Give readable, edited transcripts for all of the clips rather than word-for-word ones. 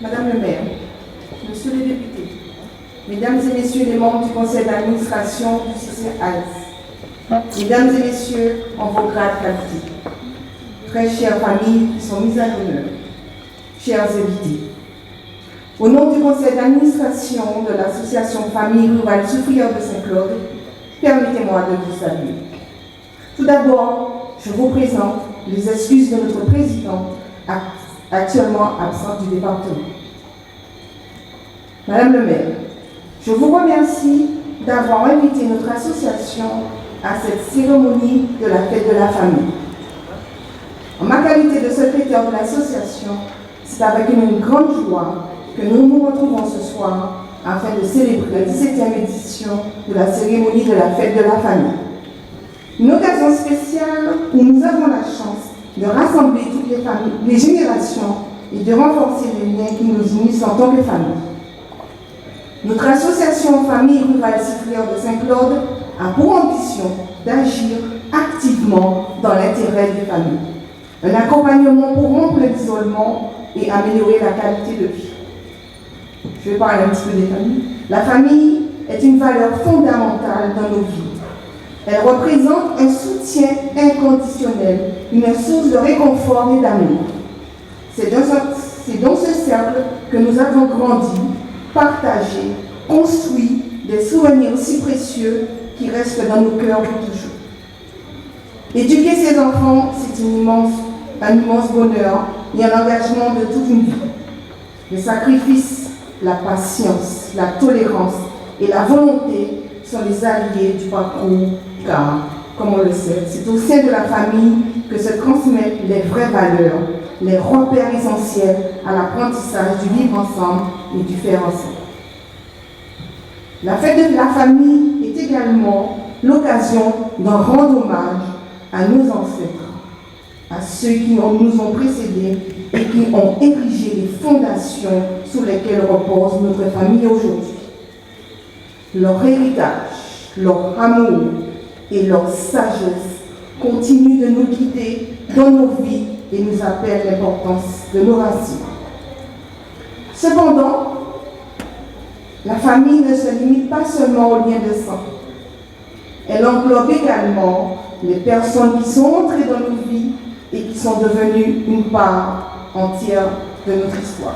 Madame le maire, Monsieur les députés, Mesdames et Messieurs les membres du conseil d'administration du CCAS, Mesdames et Messieurs en vos grades qualités, très chères familles qui sont mises à l'honneur, chers invités, au nom du conseil d'administration de l'association Famille Rurale Souffrière de Saint-Claude, permettez-moi de vous saluer. Tout d'abord, je vous présente les excuses de notre président, actuellement absent du département. Madame le maire, je vous remercie d'avoir invité notre association à cette cérémonie de la fête de la famille. En ma qualité de secrétaire de l'association, c'est avec une grande joie que nous nous retrouvons ce soir afin de célébrer la 17e édition de la cérémonie de la fête de la famille. Une occasion spéciale où nous avons la chance de rassembler toutes les familles, les générations et de renforcer les liens qui nous unissent en tant que famille. Notre association Famille Rurale Souffrière de Saint-Claude a pour ambition d'agir activement dans l'intérêt des familles. Un accompagnement pour rompre l'isolement et améliorer la qualité de vie. Je vais parler un petit peu des familles. La famille est une valeur fondamentale dans nos vies. Elle représente un soutien inconditionnel, une source de réconfort et d'amour. C'est dans ce cercle que nous avons grandi, partagé, construit des souvenirs si précieux qui restent dans nos cœurs pour toujours. Éduquer ses enfants, c'est un immense bonheur et un engagement de toute une vie. Les sacrifices, la patience, la tolérance et la volonté sont les alliés du parcours, car, comme on le sait, c'est au sein de la famille que se transmettent les vraies valeurs, les repères essentiels à l'apprentissage du vivre ensemble et du faire ensemble. La fête de la famille est également l'occasion d'en rendre hommage à nos ancêtres, à ceux qui nous ont précédés et qui ont érigé les fondations sur lesquelles repose notre famille aujourd'hui. Leur héritage, leur amour et leur sagesse continuent de nous guider dans nos vies et nous appellent l'importance de nos racines. Cependant, la famille ne se limite pas seulement aux liens de sang. Elle englobe également les personnes qui sont entrées dans nos vies et qui sont devenues une part entière de notre histoire.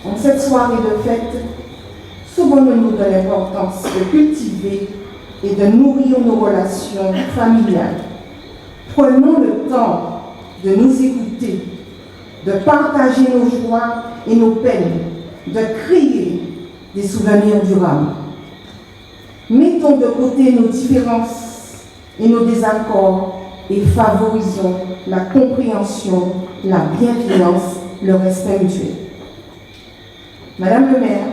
En cette soirée de fête, souvenons-nous de l'importance de cultiver et de nourrir nos relations familiales. Prenons le temps de nous écouter, de partager nos joies et nos peines, de créer des souvenirs durables. Mettons de côté nos différences et nos désaccords et favorisons la compréhension, la bienveillance, le respect mutuel. Madame le maire,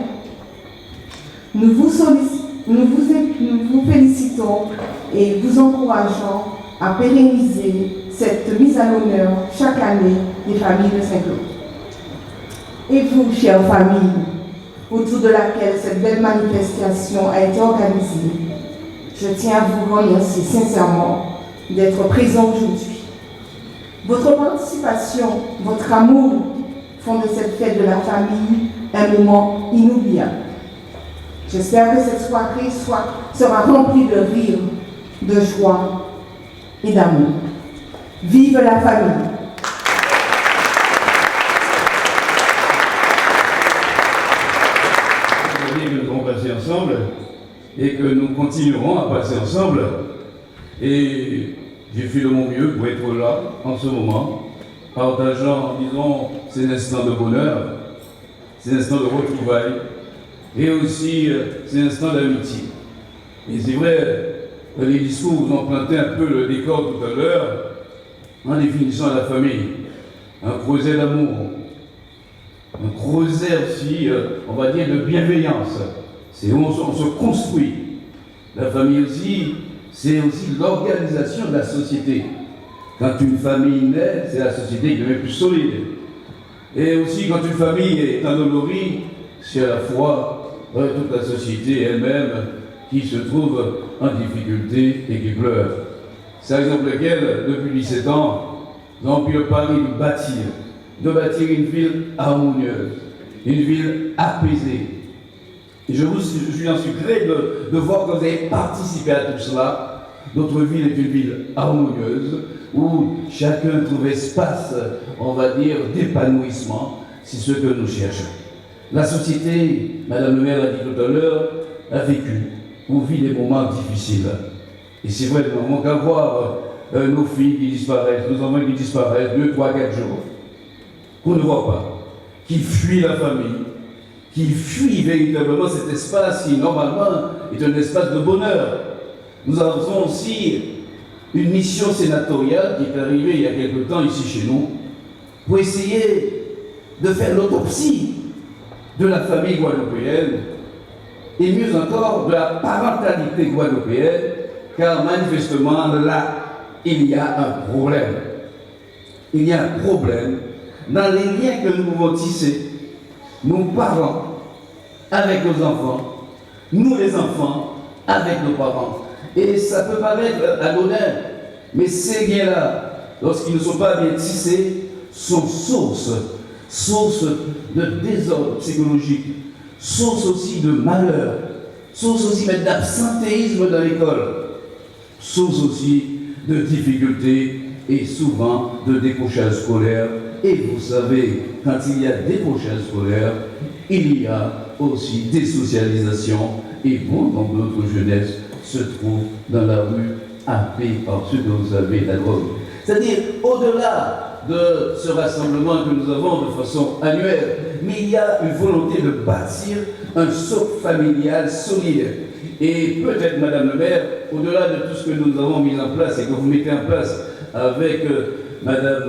nous vous félicitons et vous encourageons à pérenniser cette mise à l'honneur chaque année des familles de Saint-Claude. Et vous, chères familles, autour de laquelle cette belle manifestation a été organisée, je tiens à vous remercier sincèrement d'être présents aujourd'hui. Votre participation, votre amour font de cette fête de la famille un moment inoubliable. J'espère que cette soirée sera remplie de rire, de joie et d'amour. Vive la famille! Que nous avons passé ensemble et que nous continuerons à passer ensemble. Et j'ai fait de mon mieux pour être là en ce moment, partageant, disons, ces instants de bonheur, ces instants de retrouvailles et aussi ces instants d'amitié. Et c'est vrai, dans les discours, vous en plantez un peu le décor tout à l'heure, en définissant la famille, un creuset d'amour, un creuset aussi, on va dire, de bienveillance. C'est où on se construit. La famille aussi, c'est aussi l'organisation de la société. Quand une famille naît, c'est la société qui devient plus solide. Et aussi, quand une famille est endolorie, c'est à la fois toute la société elle-même qui se trouve en difficulté et qui pleure. C'est à exemple lequel, depuis 17 ans, nous avons pu le pari de bâtir de bâtir une ville harmonieuse, une ville apaisée. Et je en suis gré de voir que vous avez participé à tout cela. Notre ville est une ville harmonieuse où chacun trouve espace, on va dire, d'épanouissement. C'est ce que nous cherchons. La société, Madame le maire l'a dit tout à l'heure, a vécu ou vit des moments difficiles. Et c'est vrai, nous n'avons qu'à voir nos filles qui disparaissent, nos enfants qui disparaissent 2, 3, 4 jours, qu'on ne voit pas, qui fuient la famille, qui fuient véritablement cet espace qui, normalement, est un espace de bonheur. Nous avons aussi une mission sénatoriale qui est arrivée il y a quelque temps ici chez nous, pour essayer de faire l'autopsie de la famille guadeloupéenne, et mieux encore de la parentalité guadeloupéenne, car manifestement là, il y a un problème. Il y a un problème dans les liens que nous pouvons tisser, nos parents avec nos enfants, nous les enfants avec nos parents. Et ça peut paraître anodin, mais ces liens-là, lorsqu'ils ne sont pas bien tissés, sont source de désordre psychologique, source aussi de malheur, source aussi même d'absentéisme dans l'école, source aussi de difficultés et souvent de décrochage scolaire. Et vous savez, quand il y a décrochage scolaire, il y a aussi désocialisation, et bon nombre de notre jeunesse se trouve dans la rue happée par ce que vous savez, la drogue. C'est-à-dire, au-delà de ce rassemblement que nous avons de façon annuelle, mais il y a une volonté de bâtir un socle familial solide. Et peut-être, Madame le maire, au-delà de tout ce que nous avons mis en place et que vous mettez en place avec Madame,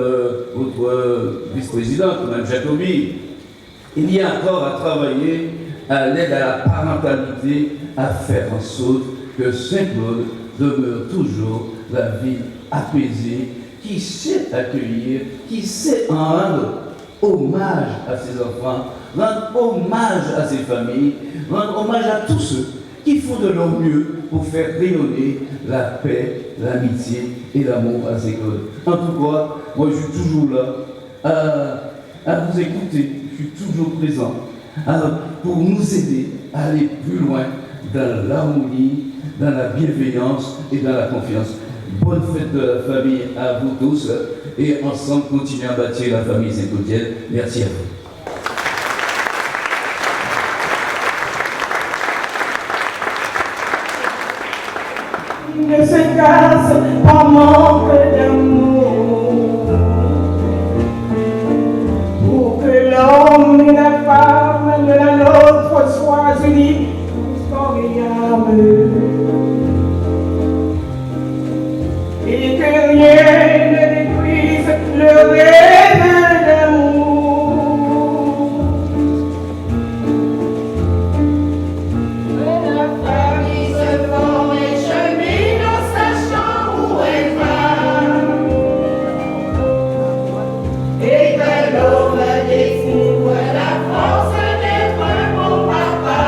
votre vice-présidente, Madame Jacobi, il y a encore à travailler à l'aide à la parentalité, à faire en sorte que Saint-Claude demeure toujours la ville apaisée, qui sait accueillir, qui sait en rendre hommage à ses enfants, rendre hommage à ses familles, rendre hommage à tous ceux qui font de leur mieux pour faire rayonner la paix, l'amitié et l'amour à Saint-Claude. En tout cas, moi je suis toujours là à vous écouter, je suis toujours présent pour nous aider à aller plus loin dans l'harmonie, dans la bienveillance et dans la confiance. Bonne fête de la famille à vous tous et ensemble continuer à bâtir la famille Saint-Claudienne. Merci à vous. Ne se casse par manque d'amour, pour que l'homme et la femme de la nôtre soient unis corps et âme, et que rien ne détruise le rêve d'amour. Que la famille se forme et chemine en sachant où elle va, et que l'homme découvre la force d'être un bon papa.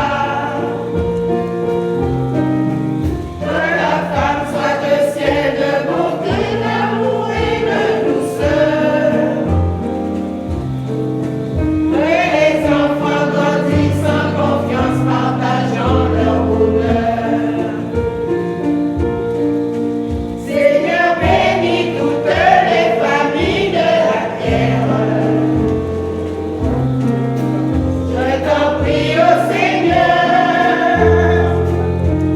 Que la femme soit de ciel de bonté, d'amour et de douceur. Que les enfants grandissent en confiance, partageant leur bonheur. Seigneur, bénis toutes les familles de la terre. Je t'en prie, ô Seigneur,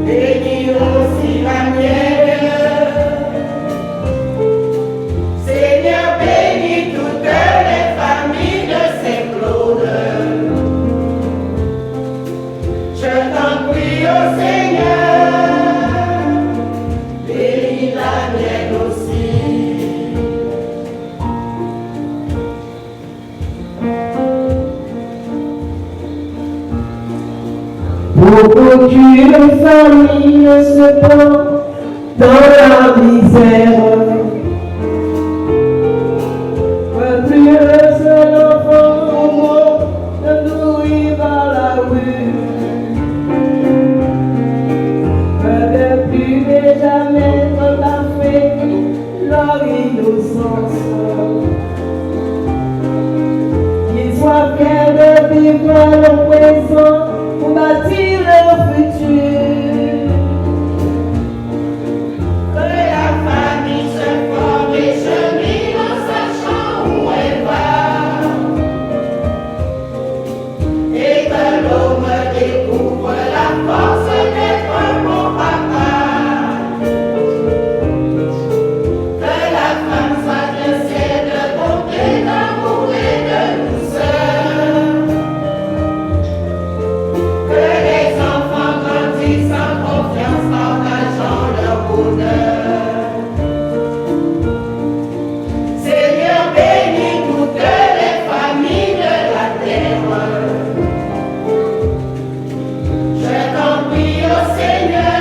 bénis aussi la mienne. Seigneur, bénis toutes les familles de Saint-Claude. Je t'en prie, ô Seigneur, bénis la mienne aussi. Pour qu'aucune famille ne se pend dans la misère, que plus un seul enfant au monde ne nourrit par la rue, que depuis et jamais on a fait leur innocence. vivre le présent pour bâtir le futur. Que la famille se forme et chemine en sachant où elle va. Et que l'homme découvre la force d'être un bon papa. Que la femme soit bien celle de bonté, d'amour et de douceur. Que les enfants grandissent en confiance, partageant leur bonheur. Seigneur, bénis toutes les familles de la terre. Je t'en prie, ô Seigneur,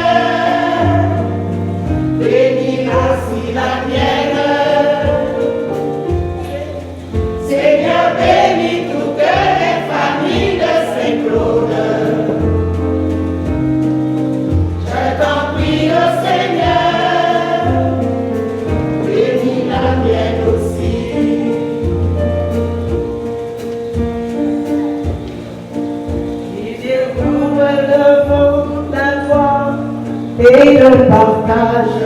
bénis aussi la mienne. Seigneur, bénis toutes les familles de Saint-Claude. Je t'en prie, ô Seigneur, bénis la mienne aussi. Qui découvre le vent, la joie et le partage.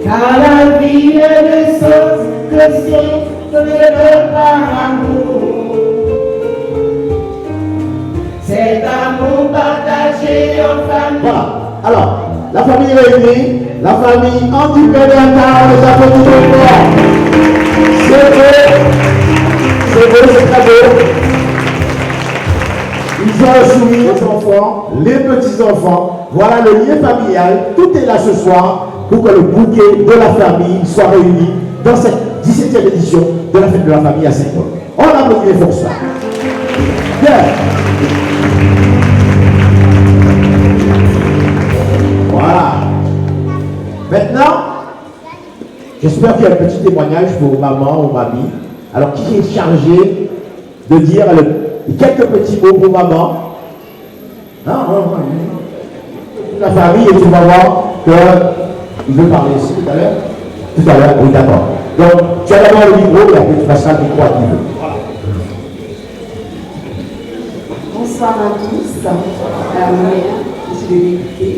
Car la vie est le sens que c'est le par amour. Cet amour partagé en famille. Voilà. Alors, la famille réunie, la famille anti-pédantale, les applaudissements. C'est beau, c'est très beau. Ils ont soumis les enfants, les petits-enfants. Voilà le lien familial. Tout est là ce soir pour que le bouquet de la famille soit réuni dans cette 17e édition de la fête de la famille à Saint-Paul. On applaudit les forces là. Bien. Voilà. Maintenant, j'espère qu'il y a un petit témoignage pour maman ou mamie. Alors, qui est chargé de dire quelques petits mots pour maman? La famille, et tu vas voir qu'il veut parler ici tout à l'heure. Tout à l'heure, oui, d'accord. Donc, tu as d'abord le micro et après tu passeras le micro à qui veut. Voilà. Bonsoir à tous, monsieur le député.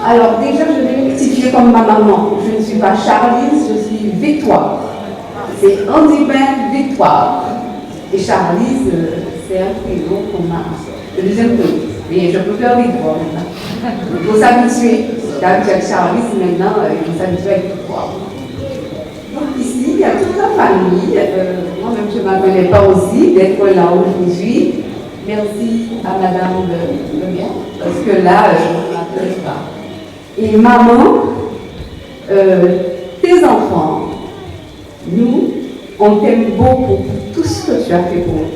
Alors déjà, je vais rectifier comme ma maman. Je ne suis pas Charlize, je suis Victoire. C'est Andibin Victoire. Et Charlize, c'est un prénom qu'on a. Le deuxième prénom. Mais je préfère Victoire maintenant. Il faut s'habituer. D'habitude avec Charlize, maintenant, il faut s'habituer avec Victoire. Donc ici, il y a toute la famille. Moi-même, je ne m'appelais pas aussi d'être là aujourd'hui. Merci à Madame Le Bien, parce que là, je ne m'appelle pas. Et maman, tes enfants, nous, on t'aime beaucoup pour tout ce que tu as fait pour nous.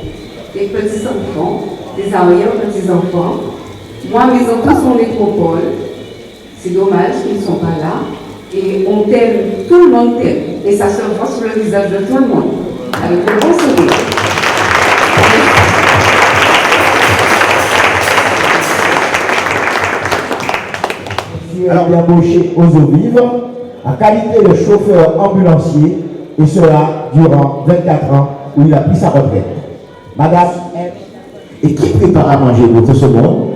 Tes petits-enfants, tes arrière-petits-enfants. Moi, mes enfants sont en métropole. C'est dommage qu'ils ne sont pas là. Et on t'aime, tout le monde t'aime. Et ça se voit sur le visage de tout le monde. Avec le bon sourire. Alors, embauché aux eaux vives, à qualité de chauffeur ambulancier, et cela durant 24 ans où il a pris sa retraite. Madame, et qui prépare à manger pour tout ce monde?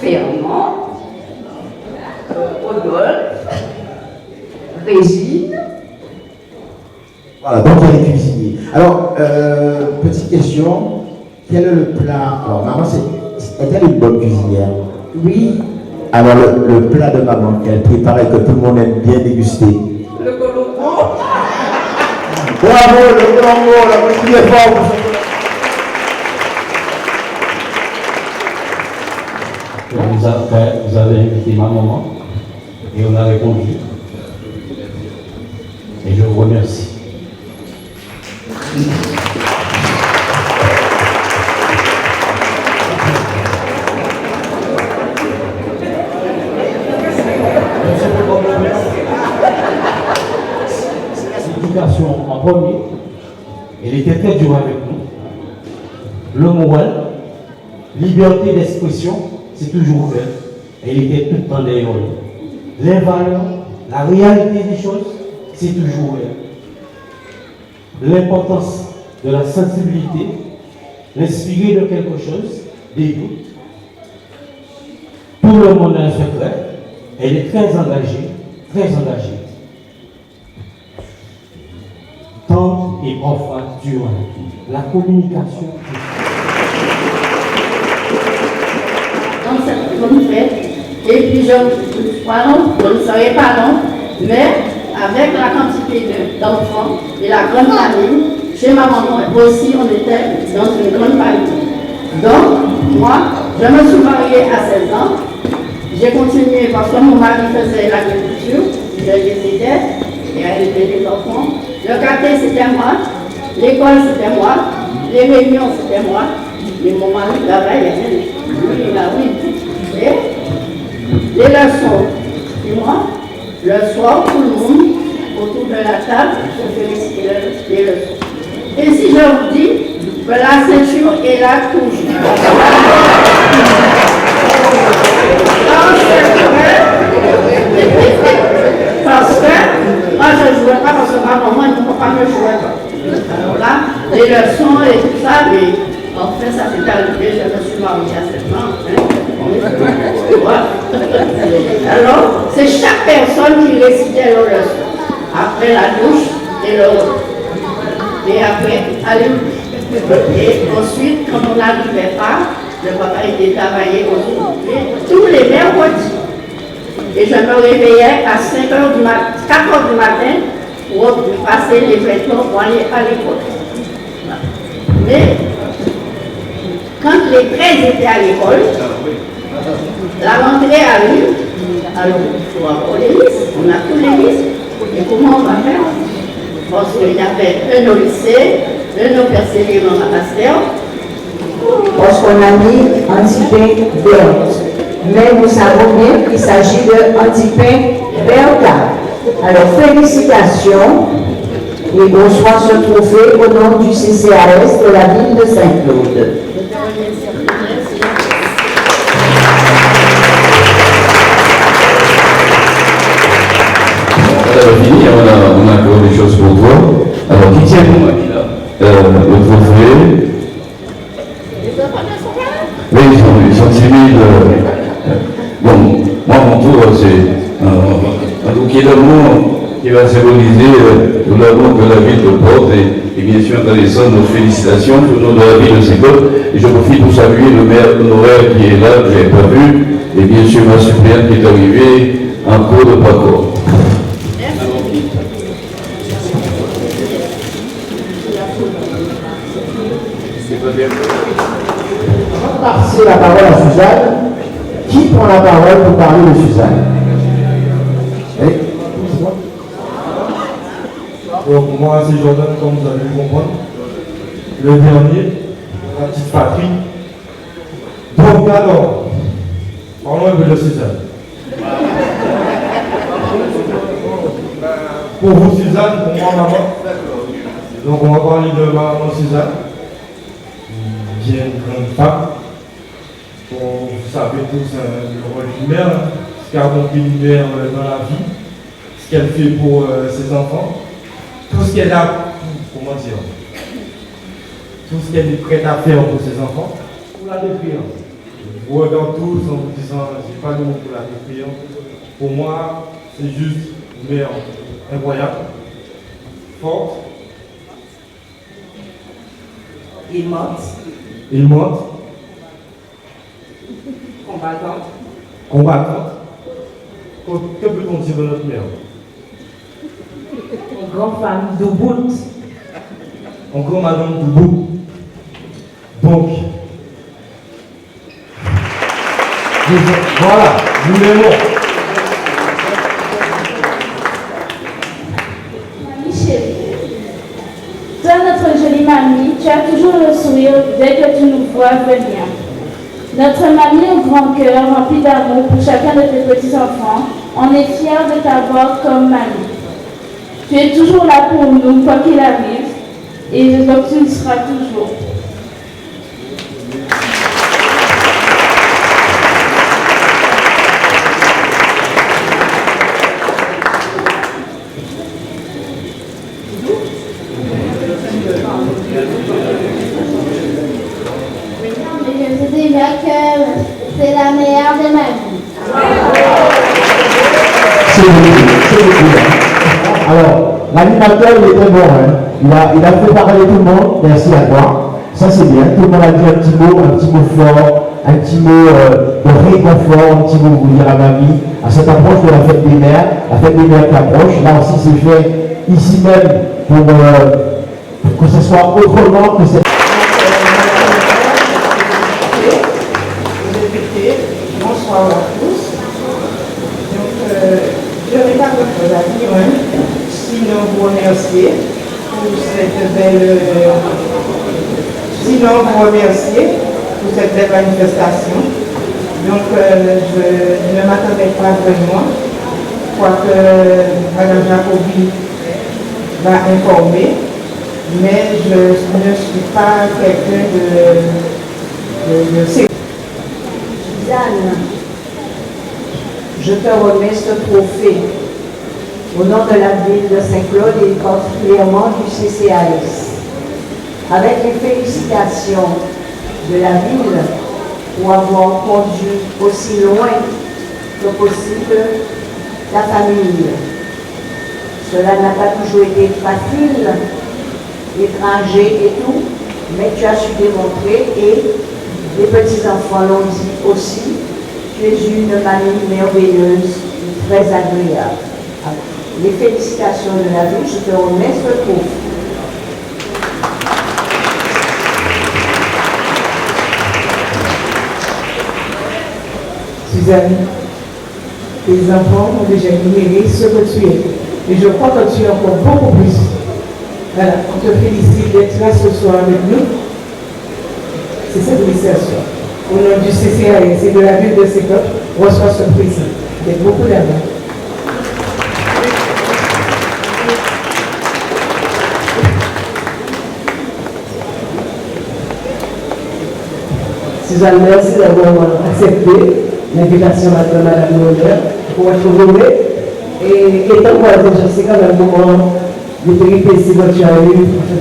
Fernand, Rodolphe, Régine. Voilà, donc il y a les cuisiniers. Alors, petite question, quel est le plat? Alors, maman, est-elle une bonne cuisinière? Oui. Alors, le plat de maman qu'elle prépare et que tout le monde aime bien déguster. Le colombo. Bravo, le colombo, la petite effort. Vous avez invité ma maman et on a répondu. Et je vous remercie. L'éducation en premier, elle était très dure avec nous. Le moral, liberté d'expression, c'est toujours ouvert. Elle était tout le temps derrière nous. Les valeurs, la réalité des choses, c'est toujours ouvert. l'importance de la sensibilité, l'inspirer de quelque chose, des doutes. Tout le monde a un secret. Elle est très engagée, très engagée. Tendre et parfois dure. La communication. Dans cette bonne fête, et puis je ne serai pas long, mais avec la quantité d'enfants et la grande famille, chez ma maman aussi, on était dans une grande famille. Donc, moi, je me suis mariée à 16 ans. J'ai continué parce que mon mari faisait l'agriculture, je les aidais et à élever les enfants. Le quartier, c'était moi. L'école, c'était moi. Les réunions, c'était moi. Mais mon mari travaillait. Oui, là, oui. Et les leçons, c'est moi. Le soir, tout le monde, autour de la table, je félicite les leçons. Et si je vous dis que la ceinture est là toujours. Parce que moi je ne jouais pas parce que ma maman ne peut pas me jouer. Alors là, les leçons et tout ça, mais en fait ça s'est arrivé, je me suis mariée à 7 ans. Alors, c'est chaque personne qui récitait leurs leçons. Après la douche et le et après, allez. Et ensuite, quand on n'arrivait pas, le papa était travaillé tous les mercredis. Et je me réveillais à 4h du matin pour passer les vêtements pour aller à l'école. Mais quand les 13 étaient à l'école, la rentrée arrive, alors il faut avoir les listes, on a tous les listes. Et comment on va faire? Parce qu'il y avait un au lycée, un au persévérant à Pasteur. Parce qu'on a mis Antipin Berthe. Mais nous savons bien qu'il s'agit de Antipin Bertha. Alors félicitations et bonsoir ce trophée au nom du CCAS de la ville de Saint-Claude. Fini, on a encore des choses pour toi. Alors, qui tient pour moi, là le trophée. Oui, ils sont timides. Bon, moi, mon tour, c'est un bouquet d'amour qui va symboliser tout l'amour que la ville te porte. Et bien sûr, dans les sons, nos félicitations au nom de la ville de Saint-Claude. Et je profite pour saluer le maire honoraire qui est là, que je n'avais pas vu. Et bien sûr, ma suppléante qui est arrivée en cours de parcours. On va passer la parole à Suzanne. Qui prend la parole pour parler de Suzanne? Donc moi c'est Jordan, comme vous avez pu comprendre. Le dernier, la petite patrie. Donc alors, parlons un peu de Suzanne. Pour vous Suzanne, pour moi maman. Donc on va parler de ma maman Suzanne. Bien grande femme. Bon, vous savez tous le rôle d'une mère, ce qu'a accompli une mère dans la vie, ce qu'elle fait pour ses enfants, tout ce qu'elle a, comment dire, tout ce qu'elle est prête à faire pour ses enfants, pour la décrire. Je vous regarde tous en vous disant, j'ai pas de mots pour la décrire. Pour moi, c'est juste une mère incroyable, forte, aimante, combattante. Que peut-on dire de notre mère? Une grande femme debout. En grand madame debout. Donc, voilà, nous l'aimons. Mamie chérie, toi notre jolie mamie, tu as toujours le sourire dès que tu nous vois venir. Notre mamie au grand cœur, rempli d'amour pour chacun de tes petits-enfants, on est fiers de t'avoir comme mamie. Tu es toujours là pour nous, quoi qu'il arrive, et donc tu le seras toujours. Alors, l'animateur, il était bon, hein. Il a fait parler tout le monde, merci à toi. Ça c'est bien, tout le monde a dit un petit mot fort, un petit mot de réconfort, un petit mot pour dire à mamie, à cette approche de la fête des mères qui approche. Là aussi c'est fait ici même pour que ce soit autrement que cette... Bonsoir à tous. Donc, je n'ai pas d'autre chose à dire, sinon vous remercier pour cette belle... Sinon vous remercier pour cette belle manifestation. Donc, je ne m'attendais pas vraiment. Je crois que Mme Jacobi va informer, mais je ne suis pas quelqu'un de Suzanne, je te remets ce trophée au nom de la ville de Saint-Claude et particulièrement du CCAS, avec les félicitations de la ville pour avoir conduit aussi loin que possible la famille. Cela n'a pas toujours été facile, étranger et tout, mais tu as su démontrer et les petits-enfants l'ont dit aussi, tu es une mamie merveilleuse et très agréable. Alors, les félicitations de la ville, je te remets ce trophée. Suzanne, tes enfants ont déjà énuméré ce que tu es. Et je crois que tu es encore beaucoup plus. Voilà, on te félicite d'être là ce soir avec nous. C'est cette félicitations. Au nom du CCAS et de la ville de Saint-Claude, reçoit ce prix avec beaucoup d'amour. Suzanne, merci d'avoir accepté l'invitation de Madame Londres pour être nommée. Et étant voisin, je sais quand même moment de péripéties que tu as eu,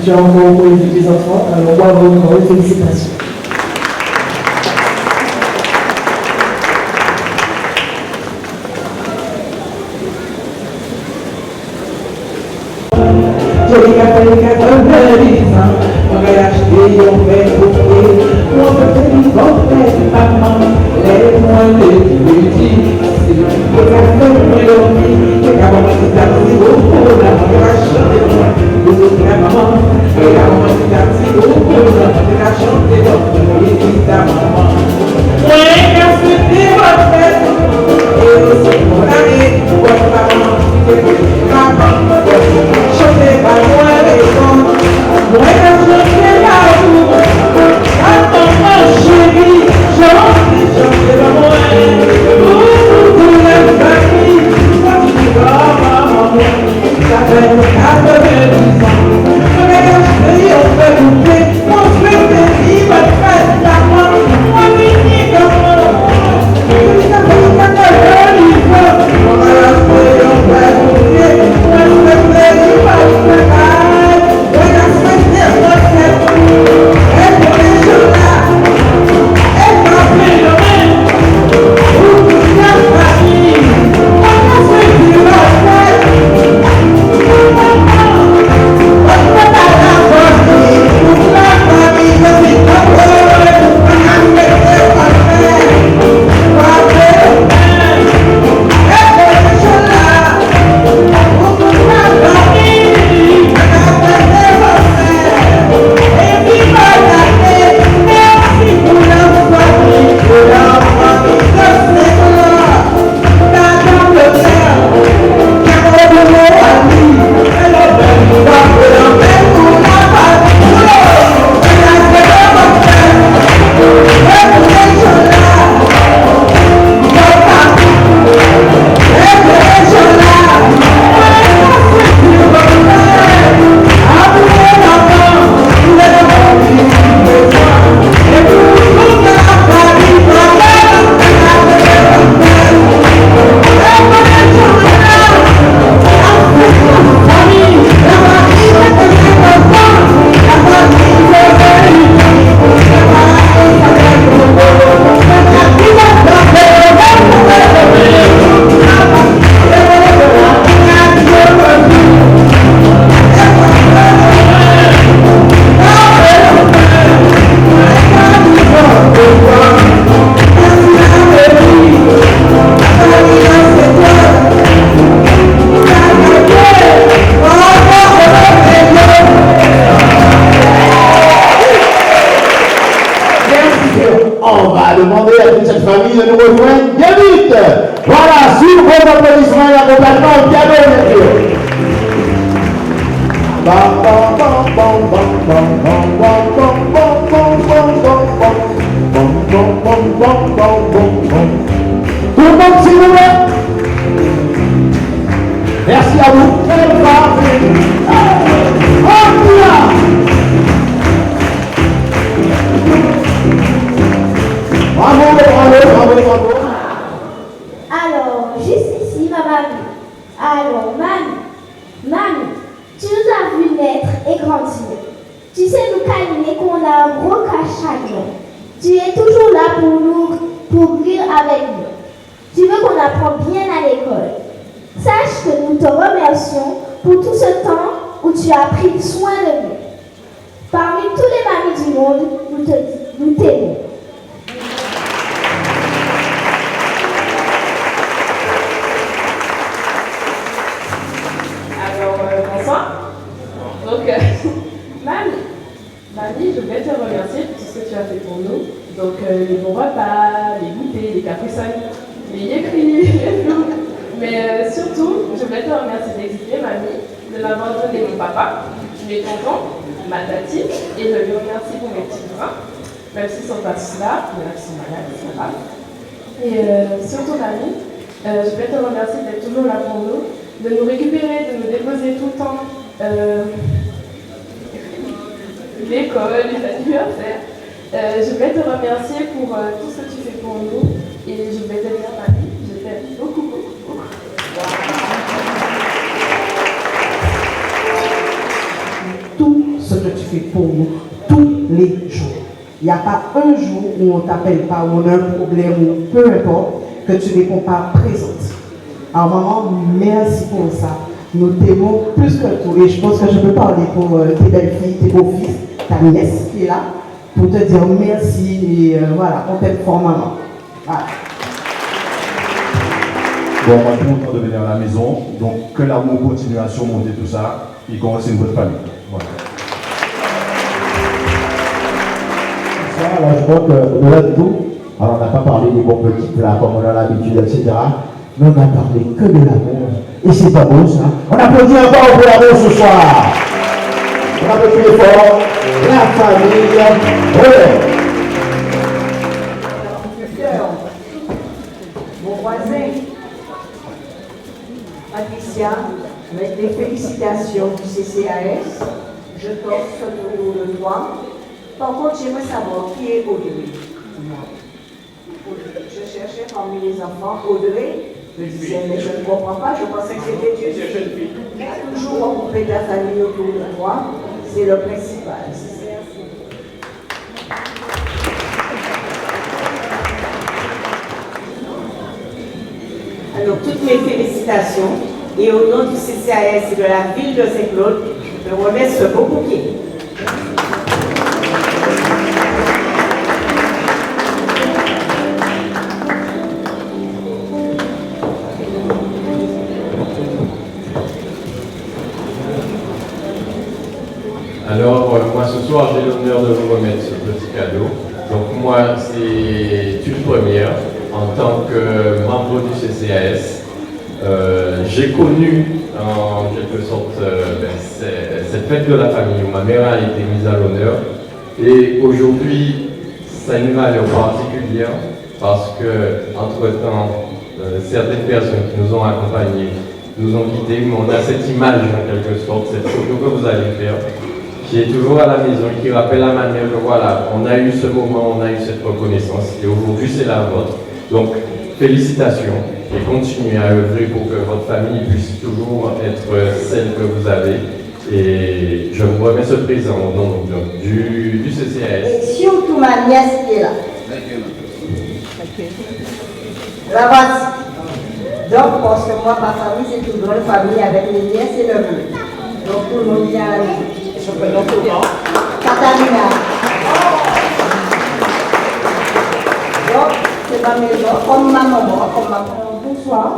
tu as encore pour les petits-enfants. Alors, bravo, encore une félicitation. Thank you. famille de nous rejoindre bien vite. Voilà, sur vos applaudissements et accompagnement au piano, bien sûr. Tout le monde, s'il vous plaît. Merci à vous. Bravo, bravo, bravo, bravo. Alors, juste ici, ma mamie. Alors, mamie, tu nous as vu naître et grandir. Tu sais nous câliner qu'on a un gros chagrin. Tu es toujours là pour rire avec nous. Tu veux qu'on apprenne bien à l'école. Sache que nous te remercions pour tout ce temps où tu as pris soin de nous. Parmi tous les mamies du monde, nous t'aimons. Alors, bonsoir. Donc, mamie, je voulais te remercier pour tout ce que tu as fait pour nous. Donc, les bons repas, les goûters, les cafés salés, les yékris, les flous. Mais surtout, je voulais te remercier d'exister, mamie, de m'avoir donné mon papa, mes tontons, ma tati, et je lui remercie pour mes petits bras, même s'ils sont pas tous là, il y en a qui sont malades, c'est pas grave. Et surtout, mamie, je voulais te remercier d'être toujours là pour nous, de nous récupérer, de nous déposer tout le temps, l'école, les anniversaires. Je voulais te remercier pour tout ce que tu fais pour nous, et je voulais te dire, mamie, je t'aime beaucoup, beaucoup. Tout ce que tu fais pour nous, tous les jours. Il n'y a pas un jour où on ne t'appelle pas, où on a un problème, ou peu importe, que tu ne réponds pas présente. Alors maman, merci pour ça. Nous t'aimons plus que tout. Et je pense que je peux parler pour tes belles-filles, tes beaux-fils, ta nièce qui est là, pour te dire merci et voilà, on t'aime fort maman. Voilà. Bon, moi, je suis content de venir à la maison. Donc, que l'amour continue à surmonter tout ça. Et qu'on reste une bonne famille. Voilà. Alors, je crois qu'au-delà de tout, alors on n'a pas parlé des bons petits plats comme on a l'habitude, etc. Mais on n'a parlé que de l'amour. Et c'est pas beau, ça. On applaudit encore pour l'amour ce soir. On applaudit fort. La famille. Relève. Mon voisin, Patricia, avec des félicitations du CCAS, je t'offre le droit. Par contre, j'aimerais savoir qui est Audrey. Je cherchais parmi les enfants Audrey. Je disais, mais je ne comprends pas, je pensais que c'était Dieu. Il a toujours occupé ta famille autour de toi, c'est le principal. Alors, toutes mes félicitations et au nom du CCAS et de la ville de Saint-Claude, je remets ce beau bouquet. Alors, moi ce soir, j'ai l'honneur de vous remettre ce petit cadeau. Donc moi, c'est une première en tant que membre du CCAS. J'ai connu en quelque sorte cette fête de la famille où ma mère a été mise à l'honneur. Et aujourd'hui, ça a une valeur particulière parce que, entre-temps, certaines personnes qui nous ont accompagnés nous ont quittés, mais on a cette image en quelque sorte, cette photo que vous allez faire, qui est toujours à la maison, qui rappelle à ma mère que voilà, on a eu ce moment, on a eu cette reconnaissance, et aujourd'hui c'est la vôtre. Donc, félicitations, et continuez à œuvrer pour que votre famille puisse toujours être celle que vous avez. Et je vous remets ce présent au nom du CCAS. Et surtout ma nièce qui est là. La voici. Donc, parce que moi, ma famille, c'est une grande famille avec mes nièces et neveux. Donc, tout le monde vient à je peux donc Catalina. Donc, c'est ma maison, comme ma maman, comme ma maman. Bonsoir.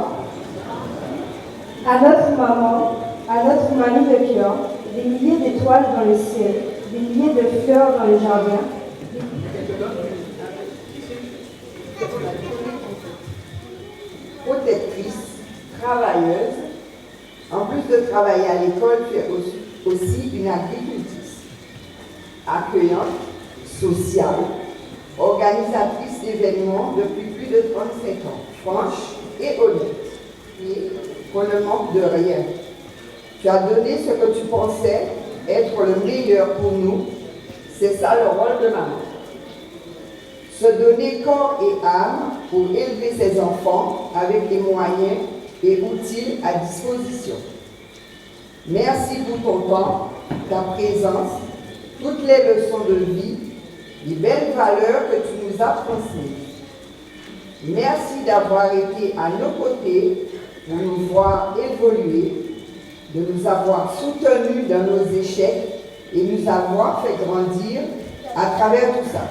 À notre maman, à notre mamie de cœur, des milliers d'étoiles dans le ciel, des milliers de fleurs dans le jardin. travailleuse. En plus de travailler à l'école, tu es aussi une agricultrice, accueillante, sociale, organisatrice d'événements depuis plus de 35 ans, franche et honnête, et qu'on ne manque de rien. Tu as donné ce que tu pensais être le meilleur pour nous. C'est ça le rôle de maman. Se donner corps et âme pour élever ses enfants avec les moyens et outils à disposition. Merci pour ton temps, ta présence, toutes les leçons de vie, les belles valeurs que tu nous as transmises. Merci d'avoir été à nos côtés pour nous voir évoluer, de nous avoir soutenus dans nos échecs et nous avoir fait grandir à travers tout ça.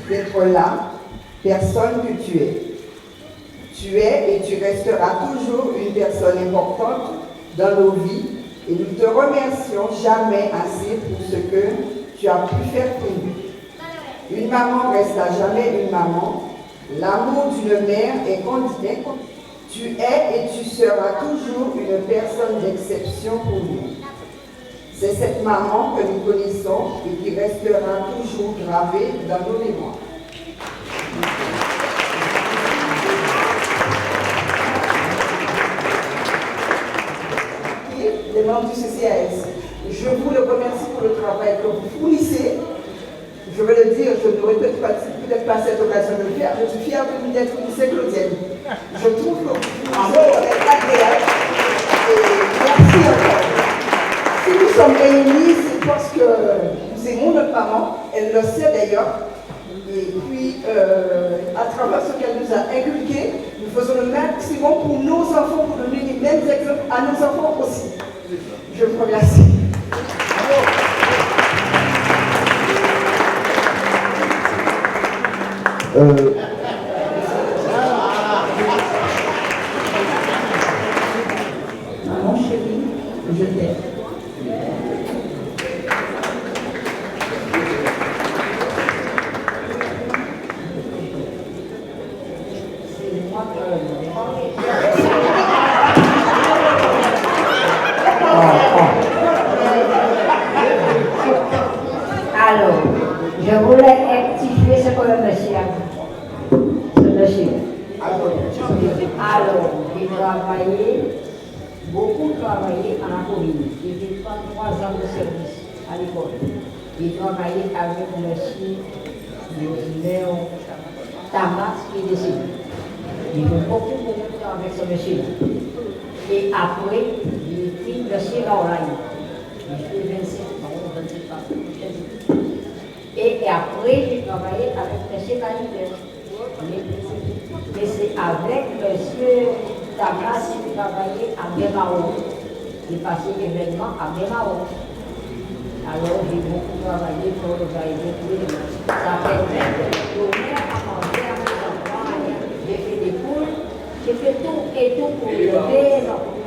D'être là, personne que tu es. Tu es et tu resteras toujours une personne importante dans nos vies et nous te remercions jamais assez pour ce que tu as pu faire pour nous. Une maman reste à jamais une maman. L'amour d'une mère est conditionnel. Tu es et tu seras toujours une personne d'exception pour nous. C'est cette maman que nous connaissons et qui restera toujours gravée dans nos mémoires. Les membres du CCAS, je vous le remercie pour le travail que vous fournissez. Je vais le dire, je n'aurais peut-être pas cette occasion de le faire. Je suis fière de vous d'être une Saint-Claudienne. Je trouve que vous êtes agréable. Et merci encore. Si nous sommes réunis, c'est parce que nous aimons notre maman. Elle le sait d'ailleurs. Et puis, à travers ce qu'elle nous a inculqué, nous faisons le maximum pour nos enfants, pour donner les mêmes exemples à nos enfants aussi. Je vous remercie. Maman chérie, je t'aime. Alors, je voulais rectifier ce que le monsieur a dit. Ce monsieur. Alors, j'ai travaillé, beaucoup travaillé à la commune. J'ai fait 33 ans de service à l'école. J'ai travaillé avec monsieur Léon Tamas qui est décédé. J'ai fait beaucoup de temps avec ce monsieur. Et après, j'ai pris monsieur Lauraï. J'ai fait 27 ans, 27 ans. Et après, j'ai travaillé avec M. Canibert. Mais c'est avec M. Tamas que j'ai travaillé à Bémao. J'ai passé l'événement à Bémao. Alors, j'ai beaucoup travaillé pour organiser tous les matchs. Ça permet de donner à manger à mes enfants. J'ai fait des poules, j'ai fait tout et tout pour lever les enfants.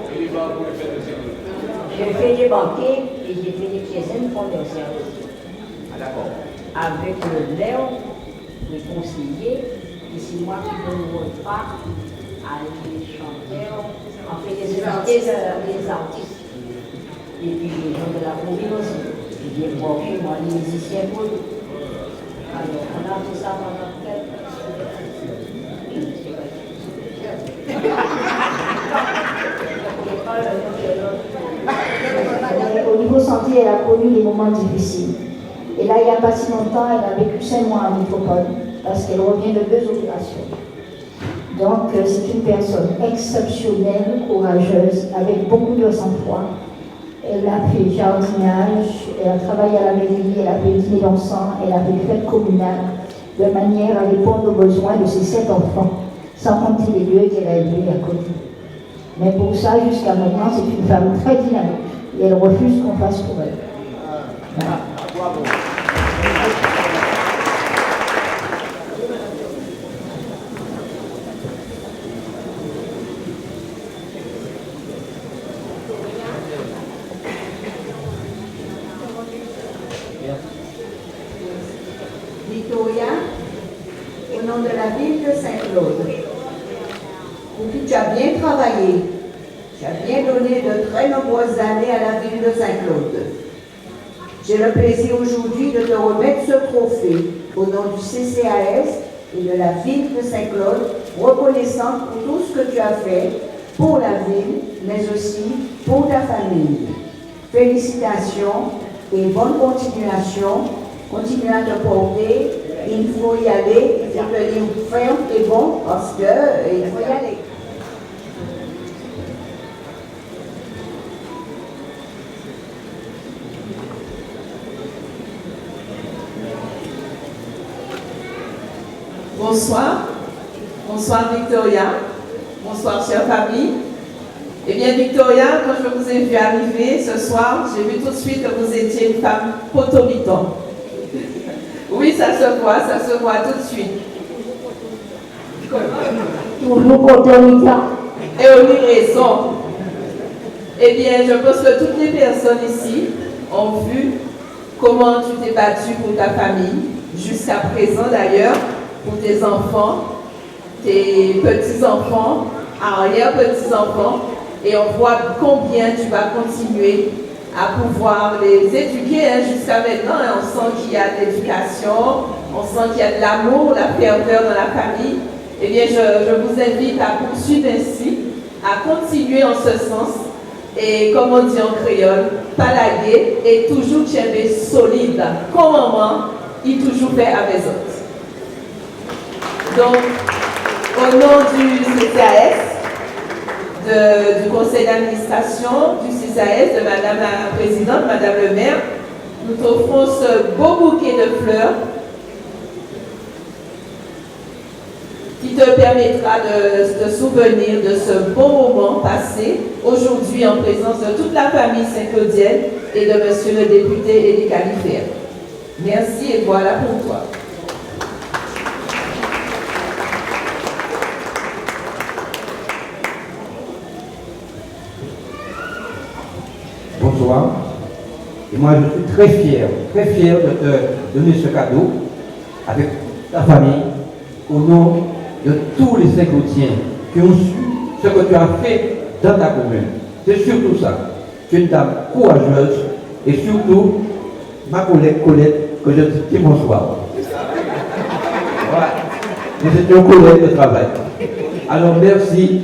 J'ai fait des banquets et j'ai fait des cuisines commerciales aussi. Avec le Léon, le conseiller, et c'est moi qui donne le repas à les chanteurs, en fait les artistes, et puis les gens de la commune aussi. Et j'ai branché moi les musiciens pour eux. Alors on a tout ça pendant quelques Au niveau santé, elle a connu des moments difficiles. Et là, il n'y a pas si longtemps, elle a vécu 5 mois en métropole parce qu'elle revient de 2 opérations. Donc, c'est une personne exceptionnelle, courageuse, avec beaucoup de sang-froid. Elle a fait jardinage, elle a travaillé à la mairie, elle a fait dîner d'ensemble, elle a fait fête communale, de manière à répondre aux besoins de ses 7 enfants, sans compter les lieux qu'elle a élevés à côté. Mais pour ça, jusqu'à maintenant, c'est une femme très dynamique et elle refuse qu'on fasse pour elle. Voilà. Victoria, au nom de la ville de Saint-Claude. tu as bien travaillé. Tu as bien donné de très nombreuses années à la ville de Saint-Claude. J'ai le plaisir aujourd'hui de te remettre ce trophée au nom du CCAS et de la ville de Saint-Claude, reconnaissante pour tout ce que tu as fait pour la ville, mais aussi pour ta famille. Félicitations et bonne continuation. Continue à te porter. Il faut y aller. Il faut tenir ferme et bon parce qu'il faut y aller. Bonsoir. Bonsoir Victoria. Bonsoir chère famille. Eh bien Victoria, quand je vous ai vu arriver ce soir, j'ai vu tout de suite que vous étiez une femme potomiton. Oui, ça se voit tout de suite. Toujours potomiton. Et on y raison. Eh bien, je pense que toutes les personnes ici ont vu comment tu t'es battue pour ta famille, jusqu'à présent d'ailleurs, pour tes enfants, tes petits-enfants, arrière-petits-enfants, et on voit combien tu vas continuer à pouvoir les éduquer jusqu'à maintenant. On sent qu'il y a de l'éducation, on sent qu'il y a de l'amour, la ferveur dans la famille. Eh bien, je vous invite à poursuivre ainsi, à continuer en ce sens, et comme on dit en créole, palaguer et toujours tirer solide. Comme maman, il toujours fait à mes autres. Donc, au nom du CCAS, du conseil d'administration du CCAS, de Madame la Présidente, Madame le maire, nous t'offrons ce beau bouquet de fleurs qui te permettra de te souvenir de ce beau moment passé aujourd'hui en présence de toute la famille saint-claudienne et de Monsieur le député Élie Califère. Merci et voilà pour toi. Bonsoir. Et moi, je suis très fier de te donner ce cadeau avec ta famille, au nom de tous les Saint-Claudiens qui ont su ce que tu as fait dans ta commune. C'est surtout ça. Tu es une dame courageuse et surtout ma collègue Colette, que je te dis bonsoir. Voilà. C'est un collègue de travail. Alors merci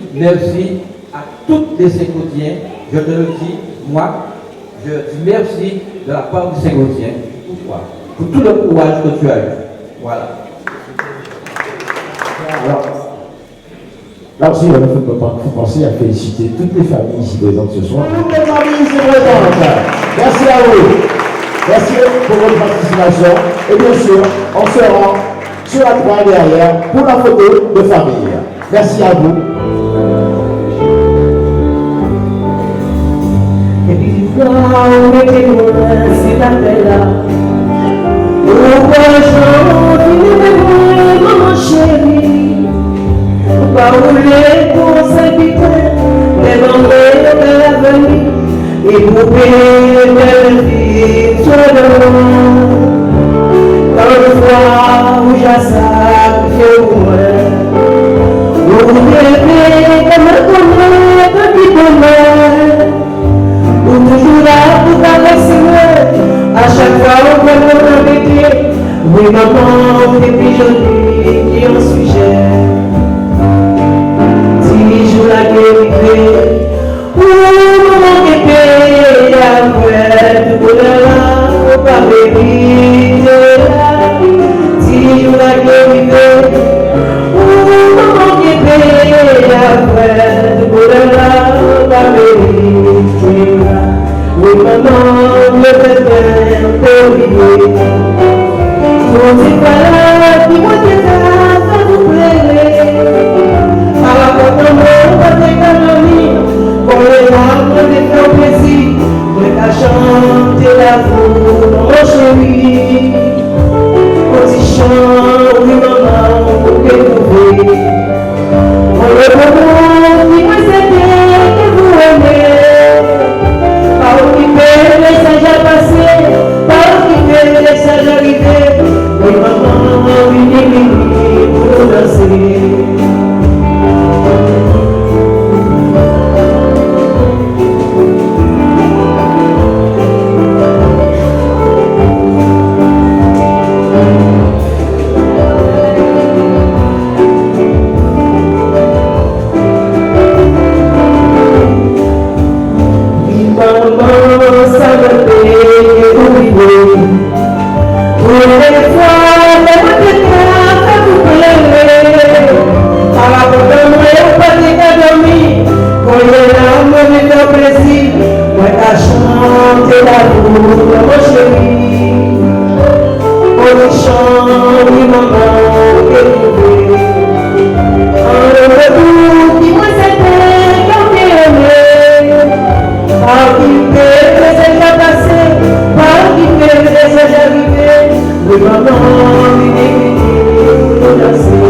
à tous les Saint-Claudiens. Je te le dis, moi, je dis merci de la part du Saint-Claudien pour toi, pour tout le courage que tu as eu. Voilà. Alors, là aussi, il faut penser à féliciter toutes les familles ici présentes ce soir. Toutes les familles ici présentes. Merci à vous. Merci pour votre participation. Et bien sûr, on se rend sur la croix derrière pour la photo de famille. Merci à vous. On était loin, c'est la paix là. Au voyage, tu maman chérie. Pas rouler pour s'habiter, demander de l'avenir. Et pour payer belle vie, sur le loin. Dans le froid où j'assaille au moins. Vous bébé comme un petit bonheur. Toujours là pour caresser, à chaque fois on peut me répéter. Oui maman, t'es plus jolie qui en sujet. 10 jours la guérite, oh maman qui paye après tout bonheur, pas vérité. 10 jours la guérite, oh maman qui paye après tout bonheur, pas vérité. Oui, maman, le bébé, t'es oublié. Faut dire pas, dis-moi que ça vous plaît. À la porte de mon côté, économie, pour les larmes, les faire plaisir. Mais qu'à chanter l'amour, mon chéri. Petit chant, oui, maman, pour que vous voyez. On le comprend, dis-moi c'est bien que vous aimez. Pas occuper les sages à passer, pas occuper les sages à arriver. Oui, maman, vini, pour nous danser. me fait plaisir, moi t'as chanté l'amour, mon chéri. On chante, maman, écoutez. En le retour, dis-moi c'était quand t'es aimé. Par qui fait que c'est déjà passé, par qui fait que c'est déjà arrivé. Le maman, il est pour danser.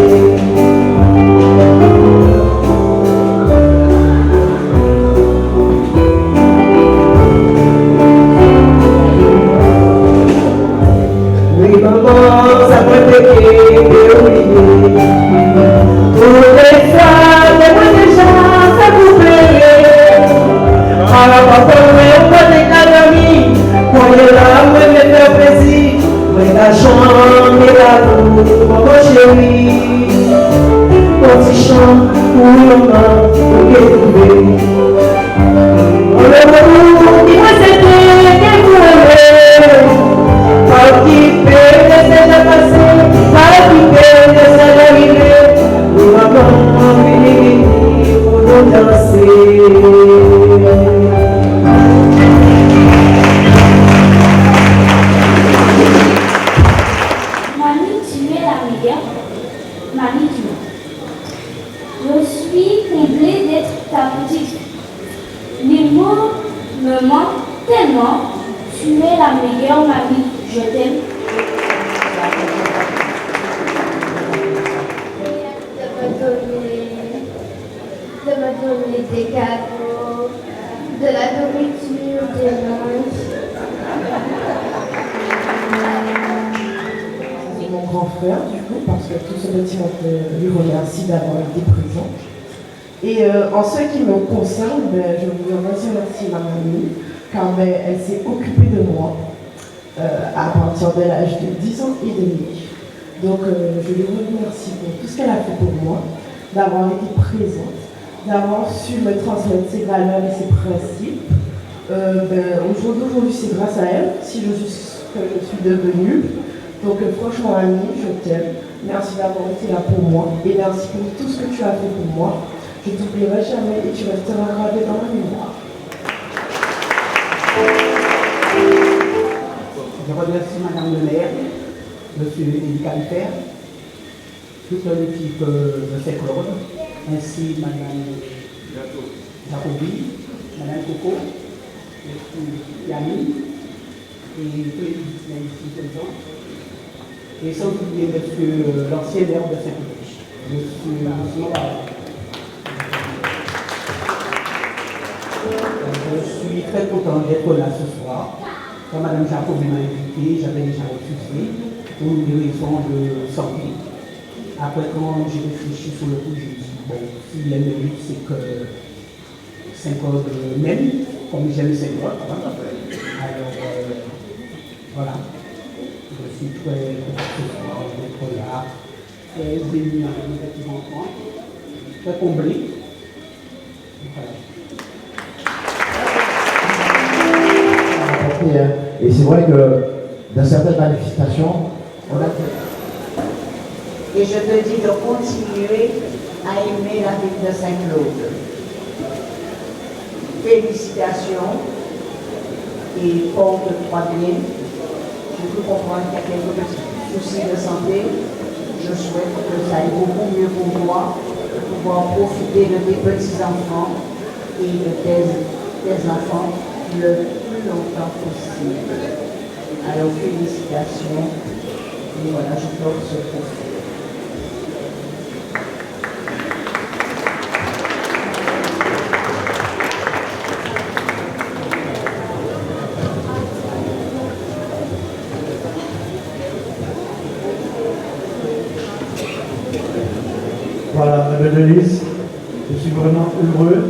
Ça peut péquer et oublier. Tous les soirs, les mois déjà, ça vous paye. Alors, quand on est pas des cadeaux, quand il est là, moi, me faire plaisir. Moi, la chambre et l'amour, mon chéri. Quand il chante, tout le monde, on est trouvé. On le retrouve, dis-moi c'était bien pour elle. Par qui fait que c'est déjà passé, par qui fait que c'est déjà arrivé. Nous avons fini pour nous danser. Mamie, tu es la meilleure. Mamie, tu es. Je suis comblée d'être ta petite fille. Les mots me manquent tellement. Tu es la meilleure, mamie. Je t'aime. De me donner des cadeaux, de la nourriture, des lunchs. C'est mon grand frère, du coup, parce que tout ce petit monde lui remercie d'avoir été présent. Et en ce qui me concerne, je vous remercie ma mamie, car elle s'est occupée de moi à partir de l'âge de 10 ans et demi. Donc je lui remercie pour tout ce qu'elle a fait pour moi, d'avoir été présente, d'avoir su me transmettre ses valeurs et ses principes. Aujourd'hui, c'est grâce à elle si je suis ce que je suis devenue. Donc franchement, Annie, je t'aime. Merci d'avoir été là pour moi et merci pour tout ce que tu as fait pour moi. Je ne t'oublierai jamais et tu resteras gravé dans ma mémoire. Je remercie Madame le maire, Monsieur Élie Califère, toute l'équipe de Saint-Claude, ainsi Madame Jacobi, Madame Coco, Yannick, et tous les musiciens ici présents. Et sans oublier Monsieur l'ancien maire de Saint-Claude, Monsieur Morales. Je suis très content d'être là ce soir. Quand Mme Jacob m'a invité, j'avais déjà refusé pour une raison de santé. Après, quand j'ai réfléchi sur le coup, j'ai dit, bon, si elle mérite, c'est que Saint-Claude m'aime, comme j'aime Saint-Claude. Alors, voilà. Je suis très content ce soir d'être là, très ému avec mes petits enfants, très comblé. Voilà. Et c'est vrai que dans certaines manifestations, on a Et je te dis de continuer à aimer la ville de Saint-Claude. Félicitations et porte-toi bien. Je peux comprendre qu'il y a quelques petits soucis de santé. Je souhaite que ça aille beaucoup mieux pour toi, de pouvoir profiter de tes petits-enfants et de tes enfants le plus longtemps possible. Alors félicitations. Et voilà, je porte ce trophée. Voilà, Madame Denise, je suis vraiment heureux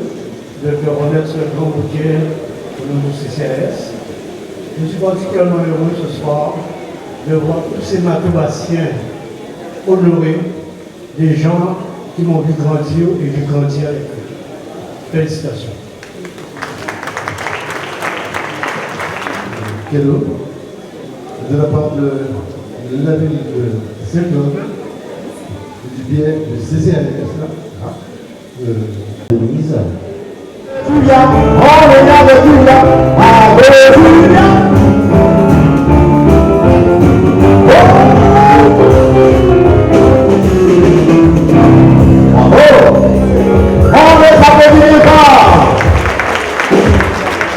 de te remettre ce grand bouquet au nom du CCAS. Je suis particulièrement heureux ce soir de voir tous ces matoubassiens honorés, des gens qui m'ont vu grandir et j'ai grandi avec eux. Félicitations. Cadeau de la part de la ville de Saint-Claude, du bien de CCAS, Denise.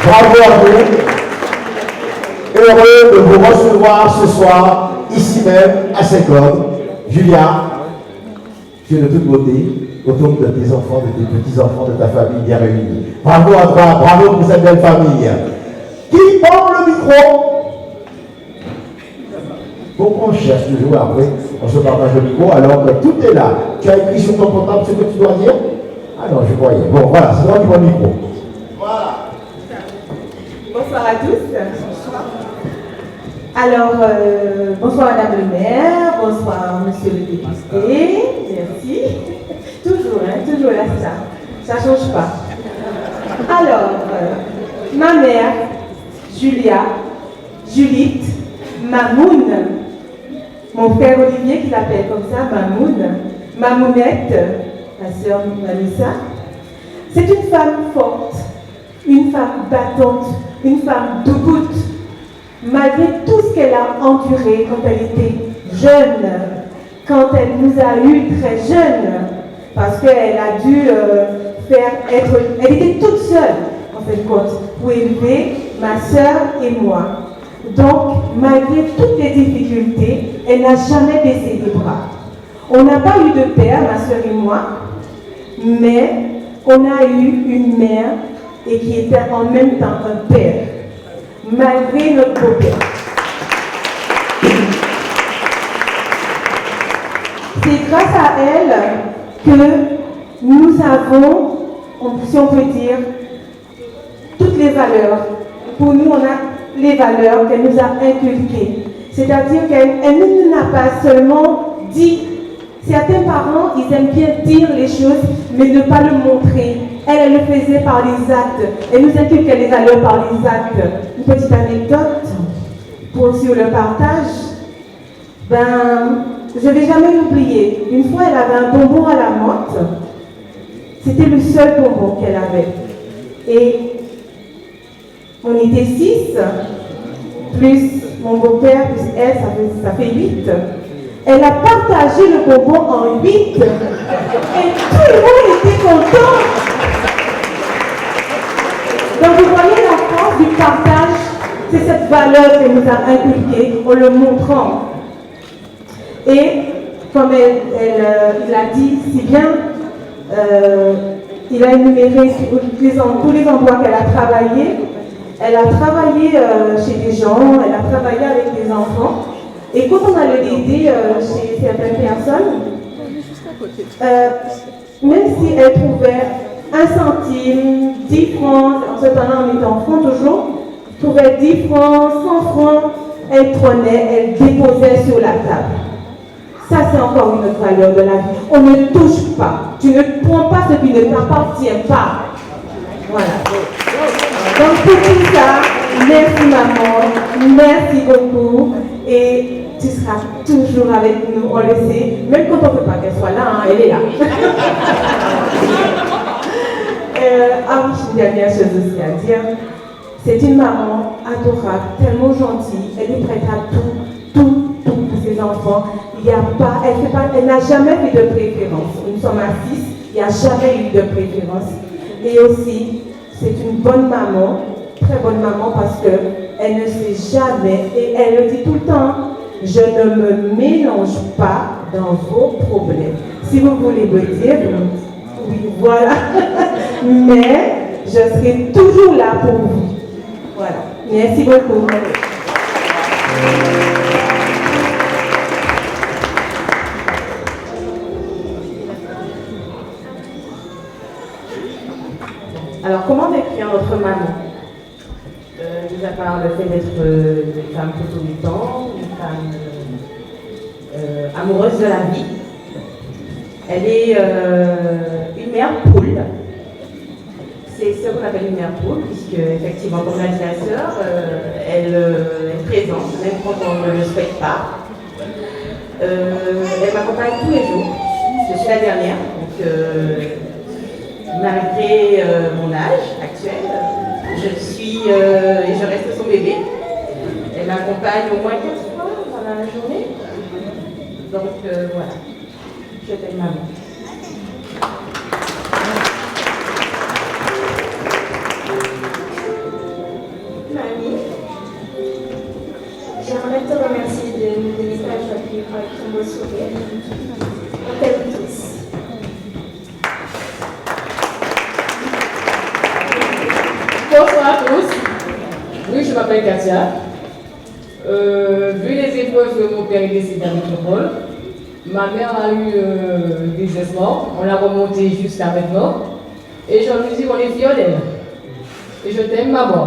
Bravo à vous. Heureux de vous recevoir ce soir, ici même, à Saint-Claude. Julia, tu es de toute beauté, autour de tes enfants, de tes petits-enfants, de ta famille bien réunie. Bravo à toi, bravo pour cette belle famille. Qui prend le micro? Pourquoi on cherche toujours après? On se partage le micro alors que tout est là. Tu as écrit sur ton portable ce que tu dois dire? Ah non, je croyais. Bon, voilà, c'est toi qui prends le micro. Voilà. Bonsoir à tous. Alors, bonsoir Madame le maire, bonsoir Monsieur le député, merci. Toujours, toujours là, ça ne change pas. Alors, ma mère, Julia, Julite, Mamoun, mon frère Olivier qui l'appelle comme ça, Mamoun, Mamounette, ma soeur Vanessa, c'est une femme forte, une femme battante, une femme debout, malgré tout ce qu'elle a enduré quand elle était jeune, quand elle nous a eu très jeunes, parce qu'elle a dû elle était toute seule, en fin de compte, pour élever ma soeur et moi. Donc, malgré toutes les difficultés, elle n'a jamais baissé les bras. On n'a pas eu de père, ma soeur et moi, mais on a eu une mère et qui était en même temps un père, malgré notre beau-père. C'est grâce à elle que nous avons, si on peut dire, toutes les valeurs. Pour nous, on a les valeurs qu'elle nous a inculquées. C'est-à-dire qu'elle ne nous a pas seulement dit. Certains parents, ils aiment bien dire les choses, mais ne pas le montrer. Elle le faisait par les actes. Elle nous inculquait les valeurs par les actes. Une petite anecdote sur le partage. Je ne vais jamais l'oublier. Une fois, elle avait un bonbon à la menthe. C'était le seul bonbon qu'elle avait. Et on était 6, plus mon beau-père, plus elle, ça fait 8. Elle a partagé le bonbon en 8 et tout le monde était content. Donc vous voyez la force du partage, c'est cette valeur qu'elle nous a inculquée en le montrant. Et comme il a dit si bien, il a énuméré tous les endroits qu'elle a travaillé. Elle a travaillé chez des gens, elle a travaillé avec des enfants. Et quand on allait l'aider chez certaines personnes, même si elle trouvait 1 centime, 10 francs, en ce temps-là on était en francs toujours, trouvait 10 francs, 100 francs, elle prenait, elle déposait sur la table. Ça, c'est encore une autre valeur de la vie. On ne touche pas. Tu ne prends pas ce qui ne t'appartient pas. Voilà. Donc pour tout ça, merci maman, merci beaucoup. Et tu seras toujours avec nous, on le sait. Même quand on ne veut pas qu'elle soit là, elle est là. Une dernière chose aussi à dire. C'est une maman adorable, tellement gentille. Elle est prête à tout pour ses enfants. Elle n'a jamais fait de préférence. Nous sommes à 6, il n'y a jamais eu de préférence. Et aussi, c'est une bonne maman, très bonne maman, parce qu'elle ne sait jamais, et elle le dit tout le temps, je ne me mélange pas dans vos problèmes. Si vous voulez me dire, oui, voilà. Mais je serai toujours là pour vous. Voilà. Merci beaucoup. Alors, comment décrire notre maman? Mis à part le fait d'être une femme tout au temps, une femme amoureuse de la vie. Elle est une mère poule. C'est ce qu'on appelle une mère poule, puisque effectivement, comme l'a dit la sœur, elle est présente, même quand on ne le souhaite pas. Elle m'accompagne tous les jours. Je suis la dernière, donc malgré mon âge actuel, je suis et je reste son bébé. Elle m'accompagne au moins 4 fois pendant la journée. Donc voilà, je t'aime maman. avec son beau sourire. On t'aime tous. Bonsoir à tous. Oui, je m'appelle Katia. Vu les épreuves que mon père est décédé à métropole, ma mère a eu des gestements. On l'a remonté jusqu'à maintenant. Et je lui dis qu'on est fiers d'elle. Et je t'aime, maman.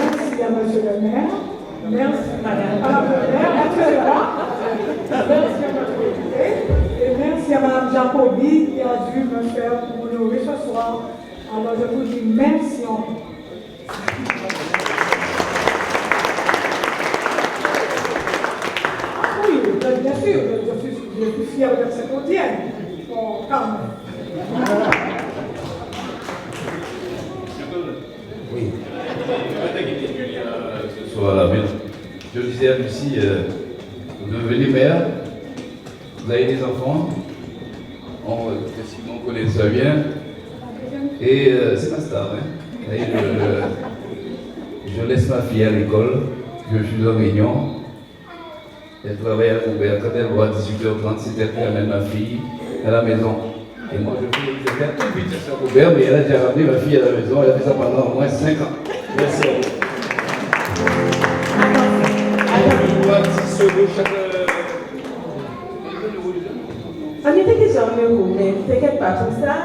Merci à monsieur le maire. Merci madame la maire. Merci à notre député. Et merci à madame Jacobi qui a dû me faire pour honorer ce soir. Alors je vous dis merci encore. Oui, bien sûr, je suis fière de cette audience. Bon, quand même. Oui. Ce soir là, mais je disais à Lucie, vous devenez mère, vous avez des enfants, on connaît ça bien, et c'est ma star. Hein. Et je laisse ma fille à l'école, je suis en réunion, elle travaille à Robert, quand elle voit à 18h30, c'est elle qui amène ma fille à la maison. Et moi, je fais tout vite à Robert, mais elle a déjà ramené ma fille à la maison, elle a fait ça pendant au moins 5 ans. Merci à vous. On était déjà en euro, mais t'inquiète pas, tout ça,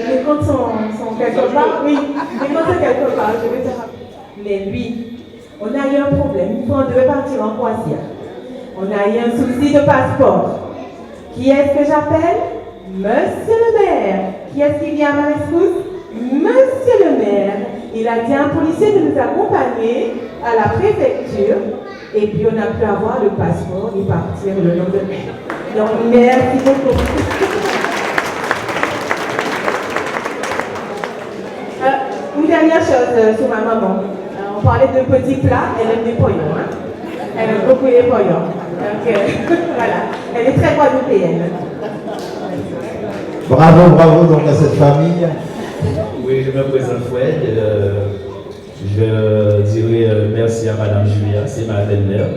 les comptes sont quelque part, oui, les comptes sont quelque part, je vais te rappeler. Mais lui, on a eu un problème, une fois on devait partir en croisière. On a eu un souci de passeport. Qui est-ce que j'appelle? Monsieur le maire. Qui est-ce qui vient à ma rescousse? Monsieur le maire. Il a dit à un policier de nous accompagner à la préfecture et puis on a pu avoir le passeport et partir le lendemain. Donc merci beaucoup. Une dernière chose sur ma maman. On parlait de petits plats, elle aime des poillons. Hein? Elle aime beaucoup les poillons. Donc voilà, elle est très guadeloupéenne. Bravo, bravo donc à cette famille. Oui, je me présente Fred. Je dirais merci à Madame Julia, c'est ma belle-mère.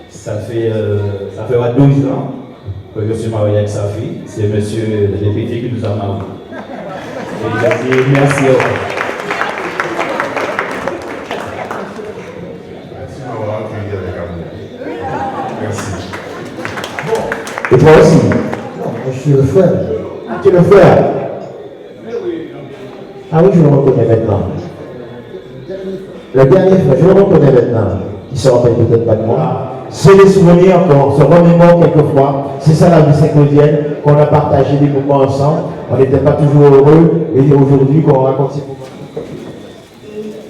Ça fait 12 ans que je suis marié avec sa fille. C'est monsieur le député qui nous a mariés. Et je dis merci à vous. Merci d'avoir accueilli avec amour. Merci. Et toi aussi? Non, moi je suis le frère. Tu es le frère? Ah oui, je le reconnais maintenant. Le dernier frère, je le reconnais maintenant. Il se rappelle peut-être pas de moi. C'est des souvenirs qu'on se remémore quelquefois. C'est ça la vie saint-claudienne, qu'on a partagé des moments ensemble. On n'était pas toujours heureux. Et aujourd'hui, qu'on raconte ces moments.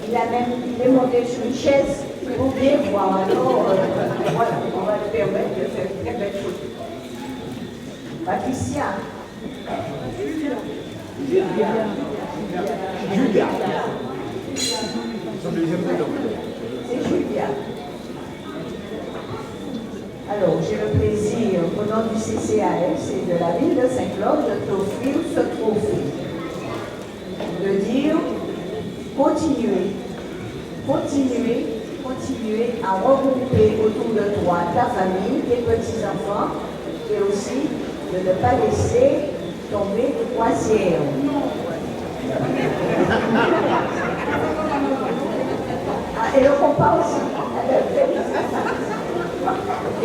Il est monté sur une chaise pour bien voir. Alors, voilà, on va lui permettre de faire une très belle chose. Patricia. Julia. C'est Julia. Alors, j'ai le plaisir, au nom du CCAS et de la ville de Saint-Claude, de t'offrir ce trophée. De dire, continuez à regrouper autour de toi ta famille, tes petits-enfants, et aussi de ne pas laisser tomber de croisière. Et le compas aussi.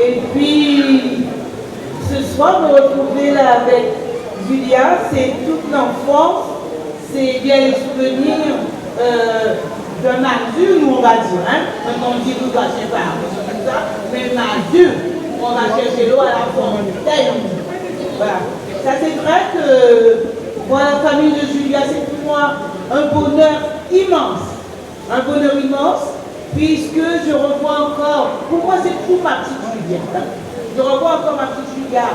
Et puis, ce soir, me retrouver là avec Julia, c'est toute l'enfance, c'est bien les souvenirs d'un adulte, nous on va dire, hein. Maintenant on dit nous doit chercher par ça, mais un adulte, on va chercher l'eau à la fontaine. Voilà. Ça c'est vrai que pour la famille de Julia, c'est pour moi un bonheur immense. Un bonheur immense, puisque je revois encore, pourquoi c'est pour ma petite Julia? Je revois encore ma petite Julia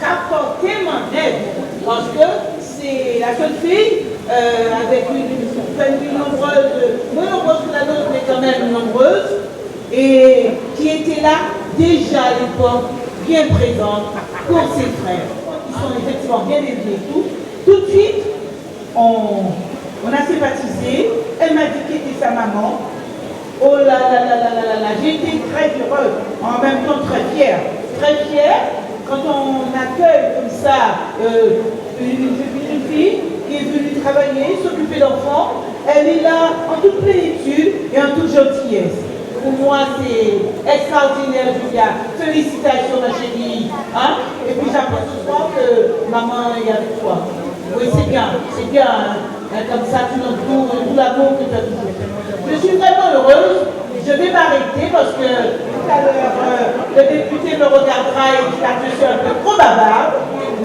qu'apporter mon aide, parce que c'est la jeune fille avec une famille nombreuse, moins nombreuse que la nôtre, mais quand même nombreuse, et qui était là déjà à l'époque, bien présente pour ses frères. Ils sont effectivement bien élevés et tout. Tout de suite, on a sympathisé. Elle m'a dit qu'elle était sa maman. Oh là là là là là là là, j'ai été très heureuse, en même temps très fière. Très fière quand on accueille comme ça une fille qui est venue travailler, s'occuper d'enfants. Elle est là en toute plénitude et en toute gentillesse. Pour moi, c'est extraordinaire, Julia. Félicitations, ma chérie. Hein? Et puis j'apprends ce soir que maman est avec toi. Oui, c'est bien, hein? Comme ça, tu l'entoures, tout l'amour que tu as toujours. Je suis vraiment heureuse. Je vais m'arrêter parce que tout à l'heure, le député me regardera et dira que je suis un peu trop bavarde.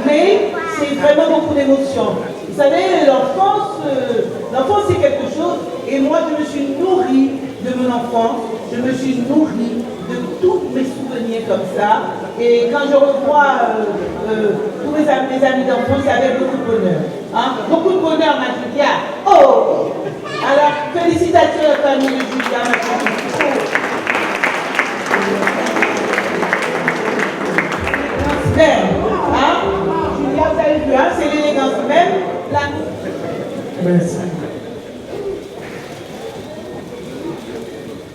Mais c'est vraiment beaucoup d'émotions. Vous savez, l'enfance, c'est quelque chose. Et moi, je me suis nourrie de mon enfance. Je me suis nourrie de tous mes souvenirs comme ça. Et quand je revois tous mes amis d'enfance, c'est avec beaucoup de bonheur. Hein? Beaucoup de bonheur, ma Julia. Oh! Alors, félicitations à la famille de Julia, ma chérie. Même, hein? Julia, vous avez vu, hein? C'est l'élégance même. Merci.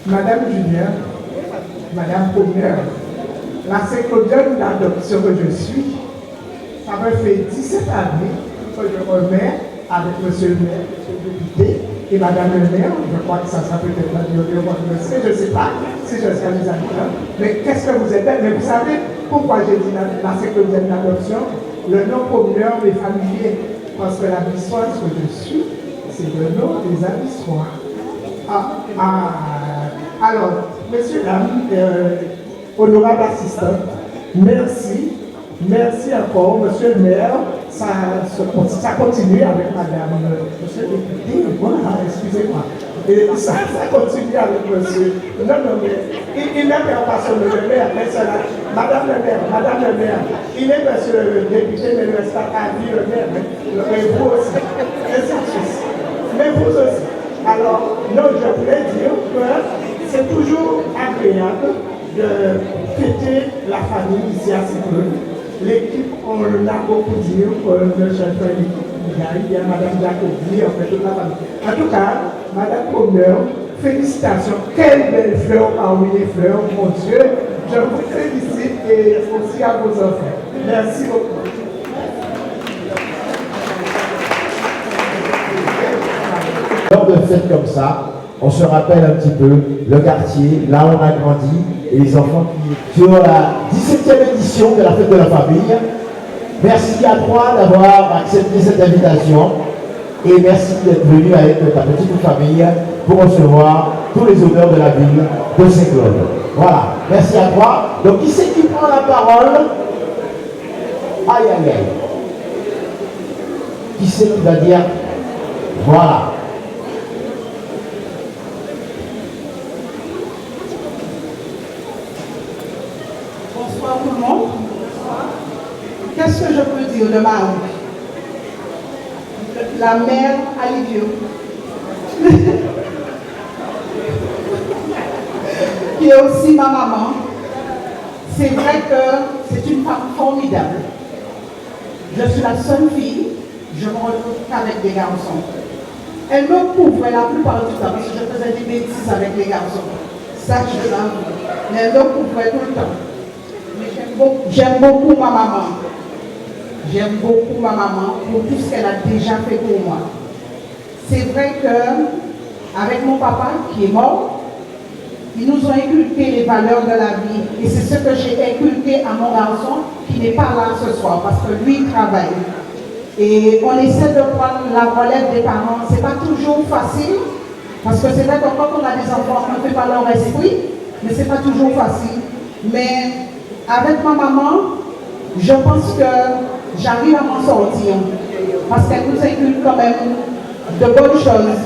Madame Julien, Madame Première, la Saint-Claudienne d'adoption que je suis, ça me fait 17 années que je remets avec Monsieur le maire, Monsieur le député et Madame le maire. Je crois que ça sera peut-être la durée, je ne sais pas si je serai les habitants. Mais qu'est-ce que vous êtes belle? Mais vous savez pourquoi j'ai dit la Saint-Claudienne d'adoption? Le nom Première est familier, parce que la bissoise que je suis, c'est le nom des abissoirs. Alors, messieurs, dames, honorable assistant, merci encore, monsieur le maire. Ça continue avec madame, monsieur le député, voilà, excusez-moi. Et ça continue avec monsieur. Non, mais il n'est pas sur le maire, mais c'est là. Madame le maire, il est monsieur le député, mais le reste à vie le maire, mais vous aussi. Mais vous aussi. Alors, non, je voulais dire que c'est toujours agréable de fêter la famille ici à Cyprus. L'équipe, on a beaucoup dit, le chef de l'équipe, il y a Mme Jacobi, en fait, toute la famille. En tout cas, Mme Pomeur, félicitations. Quelle belle fleur parmi les fleurs, mon Dieu. Je vous félicite et aussi à vos enfants. Merci beaucoup. Lors de fêtes comme ça, on se rappelle un petit peu le quartier, là où on a grandi, et les enfants qui ont la 17e édition de la fête de la famille. Merci à toi d'avoir accepté cette invitation et merci d'être venu avec ta petite famille pour recevoir tous les honneurs de la ville de Saint-Claude. Voilà, merci à toi. Donc qui c'est qui prend la parole? Aïe aïe aïe. Qui c'est qui va dire? Voilà. Bonsoir tout le monde. Qu'est-ce que je peux dire de Marie? La mère Alivio. Qui est aussi ma maman. C'est vrai que c'est une femme formidable. Je suis la seule fille, je me retrouve qu'avec des garçons. Elle me couvrait la plupart du temps parce que je faisais des bêtises avec les garçons. Ça, je l'avoue. Mais elle me couvrait tout le temps. J'aime beaucoup ma maman. J'aime beaucoup ma maman pour tout ce qu'elle a déjà fait pour moi. C'est vrai que avec mon papa qui est mort, ils nous ont inculqué les valeurs de la vie. Et c'est ce que j'ai inculqué à mon garçon qui n'est pas là ce soir parce que lui il travaille. Et on essaie de prendre la relève des parents. C'est pas toujours facile parce que c'est vrai que quand on a des enfants, on ne fait pas leur esprit, mais c'est pas toujours facile. Mais avec ma maman, je pense que j'arrive à m'en sortir parce qu'elle nous inculque quand même de bonnes choses.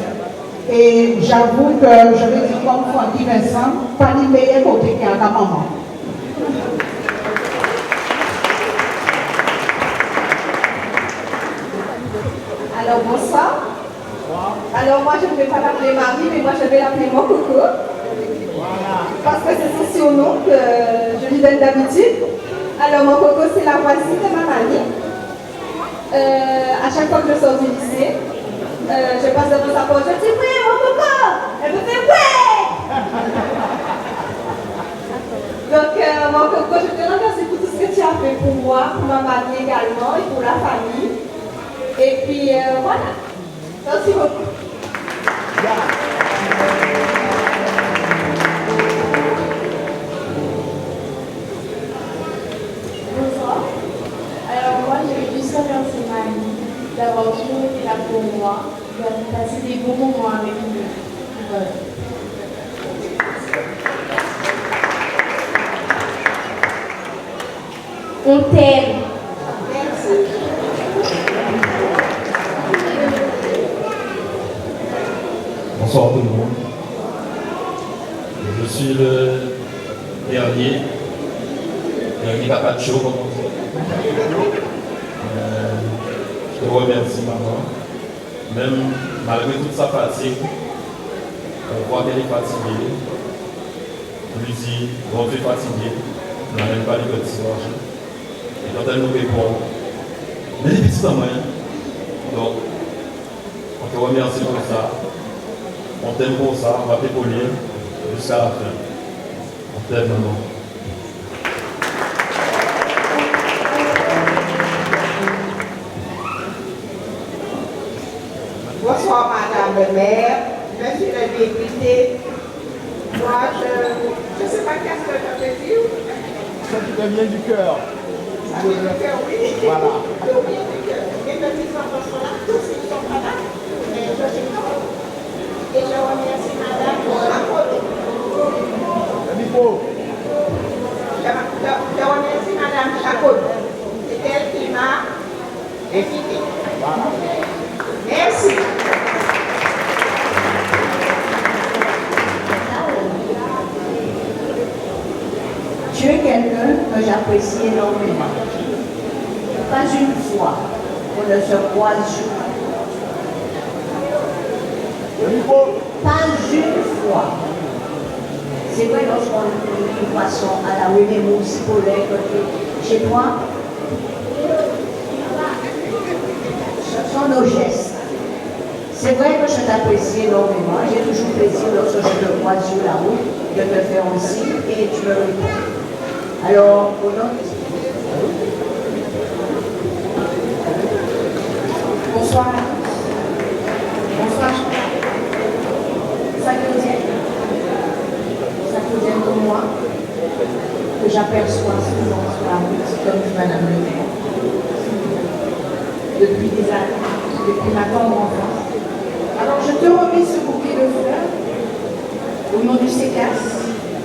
Et j'avoue que je vais dire comme Francky Vincent, pas les meilleurs côtés qu'il y a ta maman. Alors, bonsoir. Alors, moi, je ne vais pas l'appeler Marie, mais moi, je vais l'appeler mon coco. Parce que c'est son surnom que je lui donne d'habitude. Alors, mon coco, c'est la voisine de ma mamie. À chaque fois que je sors du lycée, je passe devant sa porte, je dis oui, mon coco. Elle me fait ouais. Donc, mon coco, je te remercie pour tout ce que tu as fait pour moi, pour ma mamie également et pour la famille. Et puis, voilà. Merci beaucoup. Bonsoir. Alors moi, je vais juste remercier Marie d'avoir toujours été là pour moi, d'avoir passé des bons moments avec nous. Voilà. On t'aime. Merci. Bonsoir tout le monde. Je suis le dernier Capacho, comme on dit. Je te remercie, maman. Même malgré toute sa fatigue, on voit qu'elle est fatiguée. On lui dit, on fait fatiguer, on n'amène pas les petits marchés. Et quand elle nous répond, mais les petits moyens. Donc, on te remercie pour ça. On t'aime pour ça, on va t'épauler jusqu'à la fin. On t'aime, maman. Bonsoir Madame le maire, Monsieur le député. Moi, je ne sais pas qu'est-ce que je peux dire. Ça qui te vient du cœur. Ça vient du cœur, oui. Voilà. Ça vient du cœur. Les petits enfants sont là, tous ils sont pas là. Mais je suis là. Et je remercie Madame pour la photo. Je remercie Madame Chacot. C'est elle qui m'a invité. Voilà. Merci. Tu es quelqu'un que j'apprécie énormément. Pas une fois on ne se croise jamais. Pas une fois. C'est vrai, lorsqu'on nous passons à la René Moussi pour chez toi, ce sont nos gestes. C'est vrai que je t'apprécie énormément. J'ai toujours plaisir lorsque je te croise sur la route de te faire un signe et tu me réponds. Alors, au nom de... Bonsoir. Bonsoir. Saint-Claudien comme moi, que j'aperçois souvent sur la route, comme Madame le maire. Depuis des années, depuis ma tendre enfance. Alors je te remets ce bouquet de fleurs au nom du CECAS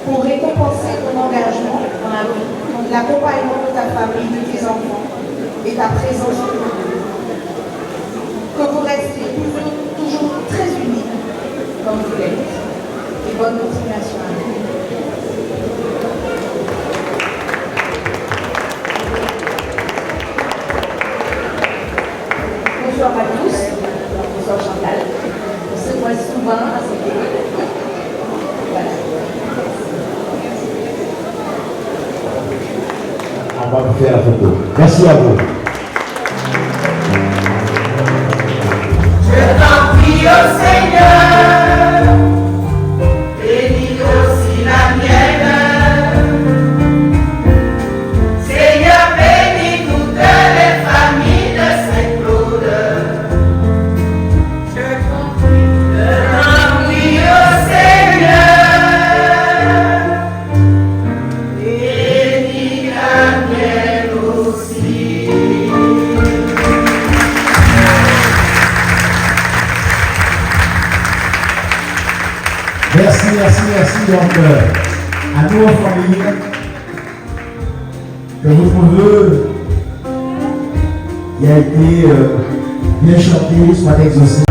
pour récompenser ton engagement dans la vie, l'accompagnement de ta famille, de tes enfants et ta présence sur le monde. Que vous restez toujours très unis comme vous l'êtes. Et bonne continuation à vous. Bonsoir à tous. Bonsoir Chantal. On se voit souvent à cette école. Voilà. On va vous faire la photo. Merci à vous. Je t'en prie au Seigneur, bénis aussi la mienne. Seigneur, bénis toutes les familles de Saint-Claude. Je t'en prie au Seigneur, bénis la mienne aussi. Merci. Donc, à nous en famille, que votre vœu qui a été bien chanté soit exaucé.